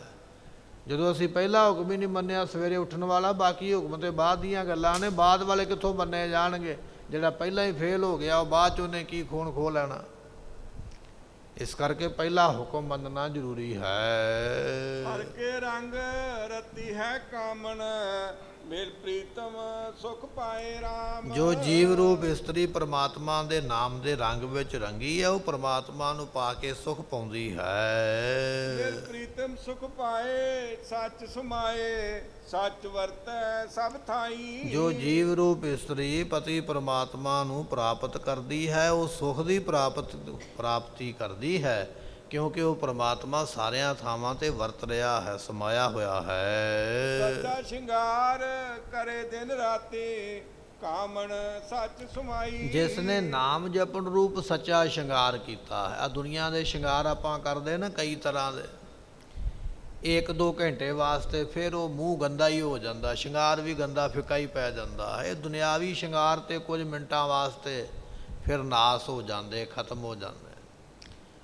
ਜਦੋਂ ਅਸੀਂ ਪਹਿਲਾ ਹੁਕਮ ਹੀ ਨਹੀਂ ਮੰਨਿਆ ਸਵੇਰੇ ਉੱਠਣ ਵਾਲਾ, ਬਾਕੀ ਹੁਕਮ ਤੇ ਬਾਅਦ ਦੀਆਂ ਗੱਲਾਂ ਨੇ। ਬਾਅਦ ਵਾਲੇ ਕਿੱਥੋਂ ਮੰਨੇ ਜਾਣਗੇ? ਜਿਹੜਾ ਪਹਿਲਾਂ ਹੀ ਫੇਲ ਹੋ ਗਿਆ ਉਹ ਬਾਅਦ 'ਚ ਉਹਨੇ ਕੀ ਖੂਨ ਖੋਹ ਲੈਣਾ। ਇਸ ਕਰਕੇ ਪਹਿਲਾ ਹੁਕਮ ਮੰਨਣਾ ਜ਼ਰੂਰੀ ਹੈ। ਹਰ ਕੇ ਰੰਗ ਰਤੀ ਹੈ ਕਾਮਨ, ਮੇਲ ਪ੍ਰੀਤਮ ਸੁਖ ਪਾਏ ਰਾਮ। ਜੋ ਜੀਵ ਰੂਪ ਇਸਤਰੀ ਪ੍ਰਮਾਤਮਾ ਦੇ ਨਾਮ ਦੇ ਰੰਗ ਵਿੱਚ ਰੰਗੀ ਹੈ, ਉਹ ਪ੍ਰਮਾਤਮਾ ਨੂੰ ਪਾ ਕੇ ਸੁਖ ਪਾਉਂਦੀ ਹੈ। ਮੇਲ ਪ੍ਰੀਤਮ ਸੁਖ ਪਾਏ, ਸੱਚ ਸਮਾਏ, ਸੱਚ ਵਰਤੈ ਸਭ ਥਾਈ। ਜੋ ਜੀਵ ਰੂਪ ਇਸਤਰੀ ਪਤੀ ਪ੍ਰਮਾਤਮਾ ਨੂੰ ਪ੍ਰਾਪਤ ਕਰਦੀ ਹੈ, ਉਹ ਸੁਖ ਦੀ ਪ੍ਰਾਪਤੀ ਕਰਦੀ ਹੈ, ਕਿਉਂਕਿ ਉਹ ਪ੍ਰਮਾਤਮਾ ਸਾਰਿਆਂ ਥਾਵਾਂ ਤੇ ਵਰਤ ਰਿਹਾ ਹੈ, ਸਮਾਇਆ ਹੋਇਆ ਹੈ। ਸੱਚਾ ਸ਼ਿੰਗਾਰ ਕਰੇ ਦਿਨ ਰਾਤੀ, ਕਾਮਣ ਸੱਚ ਸਮਾਈ। ਜਿਸ ਨੇ ਨਾਮ ਜਪਣ ਰੂਪ ਸੱਚਾ ਸ਼ਿੰਗਾਰ ਕੀਤਾ ਹੈ। ਆ ਦੁਨੀਆ ਦੇ ਸ਼ਿੰਗਾਰ ਆਪਾਂ ਕਰਦੇ ਨਾ ਕਈ ਤਰ੍ਹਾਂ ਦੇ, 1-2 ਘੰਟੇ ਵਾਸਤੇ, ਫਿਰ ਉਹ ਮੂੰਹ ਗੰਦਾ ਹੀ ਹੋ ਜਾਂਦਾ, ਸ਼ਿੰਗਾਰ ਵੀ ਗੰਦਾ ਫਿੱਕਾ ਹੀ ਪੈ ਜਾਂਦਾ ਹੈ। ਇਹ ਦੁਨਿਆਵੀ ਸ਼ਿੰਗਾਰ ਤੇ ਕੁਝ ਮਿੰਟਾਂ ਵਾਸਤੇ ਫਿਰ ਨਾਸ ਹੋ ਜਾਂਦੇ, ਖਤਮ ਹੋ ਜਾਂਦੇ।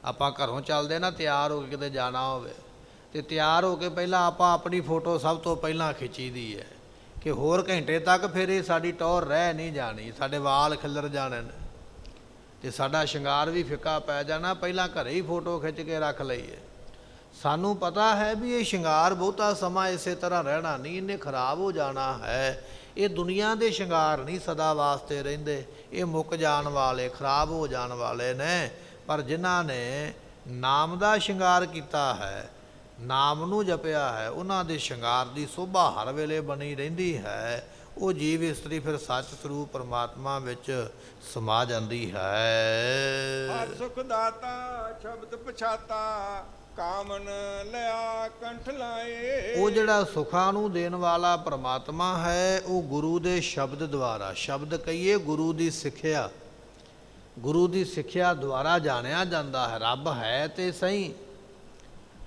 ਆਪਾਂ ਘਰੋਂ ਚੱਲਦੇ ਨਾ ਤਿਆਰ ਹੋ ਕੇ ਕਿਤੇ ਜਾਣਾ ਹੋਵੇ, ਤੇ ਤਿਆਰ ਹੋ ਕੇ ਪਹਿਲਾਂ ਆਪਾਂ ਆਪਣੀ ਫੋਟੋ ਸਭ ਤੋਂ ਪਹਿਲਾਂ ਖਿੱਚੀ ਦੀ ਹੈ ਕਿ ਹੋਰ ਘੰਟੇ ਤੱਕ ਫਿਰ ਇਹ ਸਾਡੀ ਟੌਰ ਰਹਿ ਨਹੀਂ ਜਾਣੀ, ਸਾਡੇ ਵਾਲ ਖਿੱਲਰ ਜਾਣੇ ਨੇ ਤੇ ਸਾਡਾ ਸ਼ਿੰਗਾਰ ਵੀ ਫਿੱਕਾ ਪੈ ਜਾਣਾ। ਪਹਿਲਾਂ ਘਰੇ ਹੀ ਫੋਟੋ ਖਿੱਚ ਕੇ ਰੱਖ ਲਈਏ। ਸਾਨੂੰ ਪਤਾ ਹੈ ਵੀ ਇਹ ਸ਼ਿੰਗਾਰ ਬਹੁਤਾ ਸਮਾਂ ਇਸੇ ਤਰ੍ਹਾਂ ਰਹਿਣਾ ਨਹੀਂ, ਇਹਨੇ ਖਰਾਬ ਹੋ ਜਾਣਾ ਹੈ। ਇਹ ਦੁਨੀਆ ਦੇ ਸ਼ਿੰਗਾਰ ਨਹੀਂ ਸਦਾ ਵਾਸਤੇ ਰਹਿੰਦੇ, ਇਹ ਮੁੱਕ ਜਾਣ ਵਾਲੇ, ਖਰਾਬ ਹੋ ਜਾਣ ਵਾਲੇ ਨੇ। ਪਰ ਜਿਨ੍ਹਾਂ ਨੇ ਨਾਮ ਦਾ ਸ਼ਿੰਗਾਰ ਕੀਤਾ ਹੈ, ਨਾਮ ਨੂੰ ਜਪਿਆ ਹੈ, ਉਹਨਾਂ ਦੇ ਸ਼ਿੰਗਾਰ ਦੀ ਸੋਭਾ ਹਰ ਵੇਲੇ ਬਣੀ ਰਹਿੰਦੀ ਹੈ। ਉਹ ਜੀਵ ਇਸਤਰੀ ਫਿਰ ਸੱਚ ਸਰੂਪ ਪਰਮਾਤਮਾ ਵਿੱਚ ਸਮਾ ਜਾਂਦੀ ਹੈ। ਹਰ ਸੁਖ ਦਾਤਾ ਸ਼ਬਦ ਪਛਾਤਾ, ਕਾਮਨ ਲਿਆ ਕੰਠ ਲਾਏ। ਉਹ ਜਿਹੜਾ ਸੁੱਖਾਂ ਨੂੰ ਦੇਣ ਵਾਲਾ ਪਰਮਾਤਮਾ ਹੈ, ਉਹ ਗੁਰੂ ਦੇ ਸ਼ਬਦ ਦੁਆਰਾ, ਸ਼ਬਦ ਕਹੀਏ ਗੁਰੂ ਦੀ ਸਿੱਖਿਆ, ਗੁਰੂ ਦੀ ਸਿੱਖਿਆ ਦੁਆਰਾ ਜਾਣਿਆ ਜਾਂਦਾ ਹੈ। ਰੱਬ ਹੈ ਤੇ ਸਹੀ,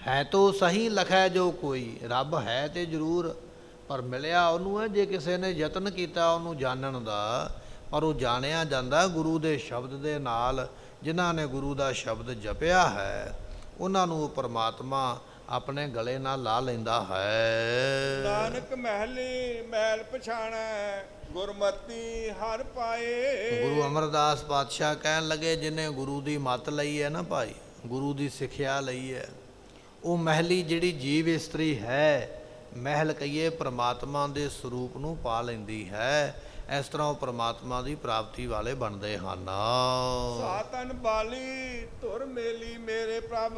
ਹੈ ਤੋ ਸਹੀ ਲਖੈ ਜੋ ਕੋਈ। ਰੱਬ ਹੈ ਤੇ ਜ਼ਰੂਰ, ਪਰ ਮਿਲਿਆ ਉਹਨੂੰ ਹੈ ਜੇ ਕਿਸੇ ਨੇ ਯਤਨ ਕੀਤਾ ਉਹਨੂੰ ਜਾਣਨ ਦਾ। ਪਰ ਉਹ ਜਾਣਿਆ ਜਾਂਦਾ ਗੁਰੂ ਦੇ ਸ਼ਬਦ ਦੇ ਨਾਲ। ਜਿਨ੍ਹਾਂ ਨੇ ਗੁਰੂ ਦਾ ਸ਼ਬਦ ਜਪਿਆ ਹੈ, ਉਹਨਾਂ ਨੂੰ ਉਹ ਪਰਮਾਤਮਾ ਆਪਣੇ ਗਲੇ ਨਾਲ ਲਾ ਲੈਂਦਾ ਹੈ। ਨਾਨਕ ਮਹਿਲੀ ਮਹਿਲ ਪਛਾਣੈ, ਗੁਰਮਤੀ ਹਰ ਪਾਏ। ਗੁਰੂ ਅਮਰਦਾਸ ਪਾਤਸ਼ਾਹ ਕਹਿਣ ਲੱਗੇ, ਜਿਹਨੇ ਗੁਰੂ ਦੀ ਮੱਤ ਲਈ ਹੈ ਨਾ ਭਾਈ, ਗੁਰੂ ਦੀ ਸਿੱਖਿਆ ਲਈ ਹੈ, ਉਹ ਮਹਿਲੀ ਜਿਹੜੀ ਜੀਵ ਇਸਤਰੀ ਹੈ, ਮਹਿਲ ਕਹੀਏ ਪ੍ਰਮਾਤਮਾ ਦੇ ਸਰੂਪ ਨੂੰ ਪਾ ਲੈਂਦੀ ਹੈ। ਇਸ ਤਰ੍ਹਾਂ ਉਹ ਪ੍ਰਮਾਤਮਾ ਦੀ ਪ੍ਰਾਪਤੀ ਵਾਲੇ ਬਣਦੇ ਹਨ। ਸਾਤਨ ਬਾਲੀ ਧੁਰ ਮੇਲੀ ਮੇਰੇ ਪ੍ਰਭ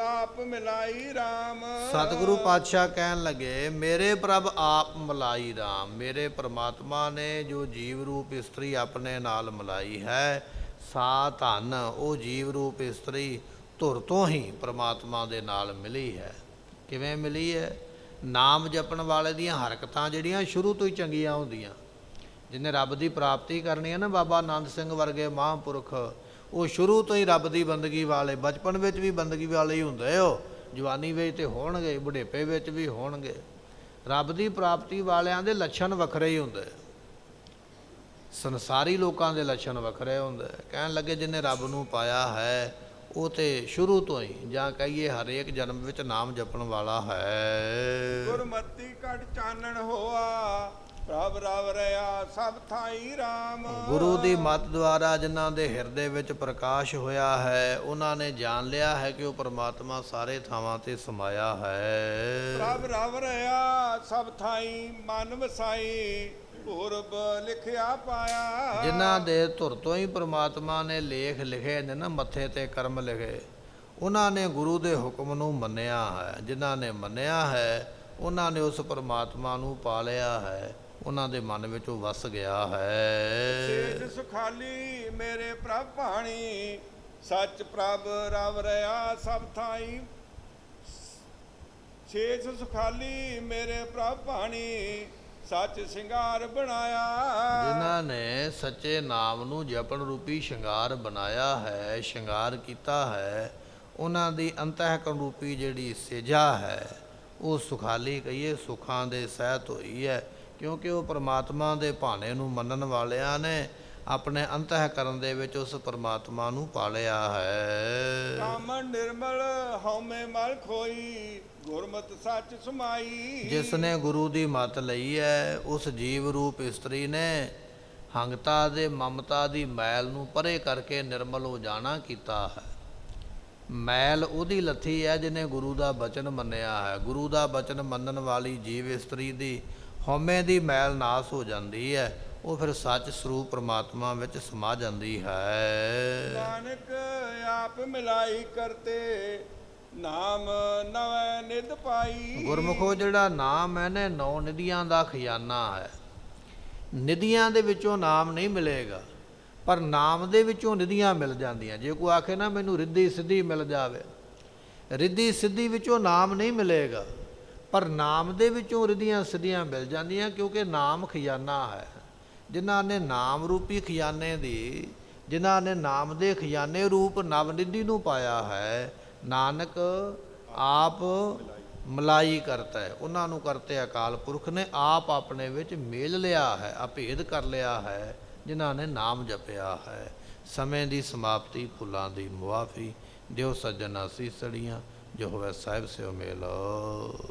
ਆਪ ਮਿਲਾਈ RAM। ਸਤਿਗੁਰੂ ਪਾਤਸ਼ਾਹ ਕਹਿਣ ਲੱਗੇ, ਮੇਰੇ ਪ੍ਰਭ ਆਪ ਮਿਲਾਈ RAM, ਮੇਰੇ ਪ੍ਰਮਾਤਮਾ ਨੇ ਜੋ ਜੀਵ ਰੂਪ ਇਸਤਰੀ ਆਪਣੇ ਨਾਲ ਮਿਲਾਈ ਹੈ, ਸਾ ਧਨ ਉਹ ਜੀਵ ਰੂਪ ਇਸਤਰੀ ਧੁਰ ਤੋਂ ਹੀ ਪ੍ਰਮਾਤਮਾ ਦੇ ਨਾਲ ਮਿਲੀ ਹੈ। ਕਿਵੇਂ ਮਿਲੀ ਹੈ? ਨਾਮ ਜਪਣ ਵਾਲੇ ਦੀਆਂ ਹਰਕਤਾਂ ਜਿਹੜੀਆਂ ਸ਼ੁਰੂ ਤੋਂ ਹੀ ਚੰਗੀਆਂ ਹੁੰਦੀਆਂ। ਜਿਹਨੇ ਰੱਬ ਦੀ ਪ੍ਰਾਪਤੀ ਕਰਨੀ ਹੈ ਨਾ, ਬਾਬਾ ਆਨੰਦ ਸਿੰਘ ਵਰਗੇ ਮਹਾਂਪੁਰਖ, ਉਹ ਸ਼ੁਰੂ ਤੋਂ ਹੀ ਰੱਬ ਦੀ ਬੰਦਗੀ ਵਾਲੇ, ਬਚਪਨ ਵਿੱਚ ਵੀ ਬੰਦਗੀ ਵਾਲੇ ਹੀ ਹੁੰਦੇ ਹੋ, ਜਵਾਨੀ ਵਿੱਚ ਤੇ ਹੋਣਗੇ, ਬੁਢੇਪੇ ਵਿੱਚ ਵੀ ਹੋਣਗੇ। ਰੱਬ ਦੀ ਪ੍ਰਾਪਤੀ ਵਾਲਿਆਂ ਦੇ ਲੱਛਣ ਵੱਖਰੇ ਹੀ ਹੁੰਦੇ, ਸੰਸਾਰੀ ਲੋਕਾਂ ਦੇ ਲੱਛਣ ਵੱਖਰੇ ਹੁੰਦੇ। ਕਹਿਣ ਲੱਗੇ ਜਿਹਨੇ ਰੱਬ ਨੂੰ ਪਾਇਆ ਹੈ ਉਹ ਤੇ ਸ਼ੁਰੂ ਤੋਂ ਹੀ, ਜਾਂ ਕਹੀਏ ਹਰੇਕ ਜਨਮ ਵਿੱਚ ਨਾਮ ਜਪਣ ਵਾਲਾ ਹੈ। ਗੁਰਮਤੀ ਘਟ ਚਾਨਣ ਹੋਆ, ਪ੍ਰਭ ਰਵ ਰਿਆ ਸਭ ਥਾਈ RAM। ਗੁਰੂ ਦੀ ਮੱਤ ਦੁਆਰਾ ਜਿਨ੍ਹਾਂ ਦੇ ਹਿਰਦੇ ਵਿੱਚ ਪ੍ਰਕਾਸ਼ ਹੋਇਆ ਹੈ, ਉਹਨਾਂ ਨੇ ਜਾਣ ਲਿਆ ਹੈ ਕਿ ਉਹ ਪਰਮਾਤਮਾ ਸਾਰੇ ਥਾਵਾਂ ਤੇ ਸਮਾਇਆ ਹੈ। ਪ੍ਰਭ ਰਵ ਰਿਆ ਸਭ ਥਾਈ ਮਨ ਵਸਾਈ, ਪੂਰਬ ਲਿਖਿਆ ਪਾਇਆ। ਜਿਨ੍ਹਾਂ ਦੇ ਧੁਰ ਤੋਂ ਹੀ ਪ੍ਰਮਾਤਮਾ ਨੇ ਲੇਖ ਲਿਖੇ ਨੇ ਨਾ, ਮੱਥੇ ਤੇ ਕਰਮ ਲਿਖੇ, ਉਹਨਾਂ ਨੇ ਗੁਰੂ ਦੇ ਹੁਕਮ ਨੂੰ ਮੰਨਿਆ ਹੈ। ਜਿਨ੍ਹਾਂ ਨੇ ਮੰਨਿਆ ਹੈ ਉਹਨਾਂ ਨੇ ਉਸ ਪਰਮਾਤਮਾ ਨੂੰ ਪਾ ਲਿਆ ਹੈ, ਉਹਨਾਂ ਦੇ ਮਨ ਵਿੱਚ ਉਹ ਵਸ ਗਿਆ ਹੈ। ਸੇਜ ਸੁਖਾਲੀ ਮੇਰੇ ਪ੍ਰਭ ਭਾਣੀ, ਸੱਚ ਪ੍ਰਭ ਰਵ ਰਿਆ ਸਭ ਥਾਈ। ਸੇਜ ਸੁਖਾਲੀ ਮੇਰੇ ਪ੍ਰਭ ਭਾਣੀ, ਸੱਚ ਸ਼ਿੰਗਾਰ ਬਣਾਇਆ। ਜਿਨ੍ਹਾਂ ਨੇ ਸੱਚੇ ਨਾਮ ਨੂੰ ਜਪਣ ਰੂਪੀ ਸ਼ਿੰਗਾਰ ਬਣਾਇਆ ਹੈ, ਸ਼ਿੰਗਾਰ ਕੀਤਾ ਹੈ, ਉਹਨਾਂ ਦੀ ਅੰਤਹਿਕਰਨ ਰੂਪੀ ਜਿਹੜੀ ਸੇਜਾ ਹੈ ਉਹ ਸੁਖਾਲੀ, ਕਹੀਏ ਸੁੱਖਾਂ ਦੇ ਸਹਿਤ ਹੋਈ ਹੈ, ਕਿਉਂਕਿ ਉਹ ਪਰਮਾਤਮਾ ਦੇ ਭਾਣੇ ਨੂੰ ਮੰਨਣ ਵਾਲਿਆਂ ਨੇ ਆਪਣੇ ਅੰਤਹਿਕਰਨ ਦੇ ਵਿੱਚ ਉਸ ਪਰਮਾਤਮਾ ਨੂੰ ਪਾਲਿਆ ਹੈ। ਕਾਮ ਨਿਰਮਲ ਹਉਮੈ ਮਲ ਖੋਈ, ਗੁਰਮਤਿ ਸੱਚ ਸਮਾਈ। ਜਿਸ ਨੇ ਗੁਰੂ ਦੀ ਮੱਤ ਲਈ ਹੈ, ਉਸ ਜੀਵ ਰੂਪ ਇਸਤਰੀ ਨੇ ਹੰਗਤਾ ਦੇ ਮਮਤਾ ਦੀ ਮੈਲ ਨੂੰ ਪਰੇ ਕਰਕੇ ਨਿਰਮਲ ਹੋ ਜਾਣਾ ਕੀਤਾ ਹੈ। ਮੈਲ ਉਹਦੀ ਲੱਥੀ ਹੈ ਜਿਹਨੇ ਗੁਰੂ ਦਾ ਬਚਨ ਮੰਨਿਆ ਹੈ। ਗੁਰੂ ਦਾ ਬਚਨ ਮੰਨਣ ਵਾਲੀ ਜੀਵ ਇਸਤਰੀ ਦੀ ਹਉਮੈ ਦੀ ਮੈਲ ਨਾਸ ਹੋ ਜਾਂਦੀ ਹੈ, ਉਹ ਫਿਰ ਸੱਚ ਸਰੂਪ ਪ੍ਰਮਾਤਮਾ ਵਿੱਚ ਸਮਾ ਜਾਂਦੀ ਹੈ। ਨਾਨਕ ਆਪ ਮਿਲਾਈ ਕਰਤੇ, ਨਾਮ ਨਵੈ ਨਿਧ ਪਾਈ। ਗੁਰਮੁਖੋ ਜਿਹੜਾ ਨਾਮ ਹੈ ਨੇ 9 ਨਿਧੀਆਂ ਦਾ ਖਜ਼ਾਨਾ ਹੈ। ਨਿਧੀਆਂ ਦੇ ਵਿੱਚੋਂ ਨਾਮ ਨਹੀਂ ਮਿਲੇਗਾ, ਪਰ ਨਾਮ ਦੇ ਵਿੱਚੋਂ ਨਿਧੀਆਂ ਮਿਲ ਜਾਂਦੀਆਂ। ਜੇ ਕੋਈ ਆਖੇ ਨਾ ਮੈਨੂੰ ਰਿੱਧੀ ਸਿੱਧੀ ਮਿਲ ਜਾਵੇ, ਰਿੱਧੀ ਸਿੱਧੀ ਵਿੱਚੋਂ ਨਾਮ ਨਹੀਂ ਮਿਲੇਗਾ, ਪਰ ਨਾਮ ਦੇ ਵਿੱਚੋਂ ਰਿੱਧੀਆਂ ਸਿੱਧੀਆਂ ਮਿਲ ਜਾਂਦੀਆਂ, ਕਿਉਂਕਿ ਨਾਮ ਖਜ਼ਾਨਾ ਹੈ। ਜਿਨ੍ਹਾਂ ਨੇ ਨਾਮ ਰੂਪੀ ਖਜ਼ਾਨੇ ਦੀ, ਜਿਨ੍ਹਾਂ ਨੇ ਨਾਮ ਦੇ ਖਜ਼ਾਨੇ ਰੂਪ ਨਵਨਿਧੀ ਨੂੰ ਪਾਇਆ ਹੈ, ਨਾਨਕ ਆਪ ਮਲਾਈ ਕਰਤਾ ਹੈ, ਉਹਨਾਂ ਨੂੰ ਕਰਤੇ ਅਕਾਲ ਪੁਰਖ ਨੇ ਆਪ ਆਪਣੇ ਵਿੱਚ ਮੇਲ ਲਿਆ ਹੈ, ਅਭੇਦ ਕਰ ਲਿਆ ਹੈ, ਜਿਨ੍ਹਾਂ ਨੇ ਨਾਮ ਜਪਿਆ ਹੈ। ਸਮੇਂ ਦੀ ਸਮਾਪਤੀ, ਫੁੱਲਾਂ ਦੀ ਮੁਆਫੀ, ਦਿਓ ਸੱਜਣ ਅਸੀਸੜੀਆਂ, ਜੋ ਹੋਵੇ ਸਾਹਿਬ ਸਿਓ ਮੇਲ।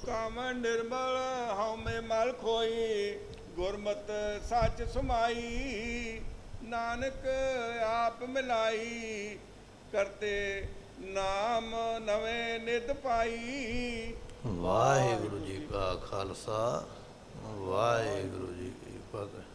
ਕਾਮ ਨਿਰਮਲ ਹਉਮੈ ਮਲ ਖੋਈ, ਗੁਰਮਤਿ ਸੱਚ ਸਮਾਈ। ਨਾਨਕ ਆਪ ਮਿਲਾਈ ਕਰਤੇ, ਨਾਮ ਨਵੇਂ ਨਿਧ ਪਾਈ। ਵਾਹਿਗੁਰੂ ਜੀ ਕਾ ਖਾਲਸਾ, ਵਾਹਿਗੁਰੂ ਜੀ ਕੀ ਫਤਿਹ।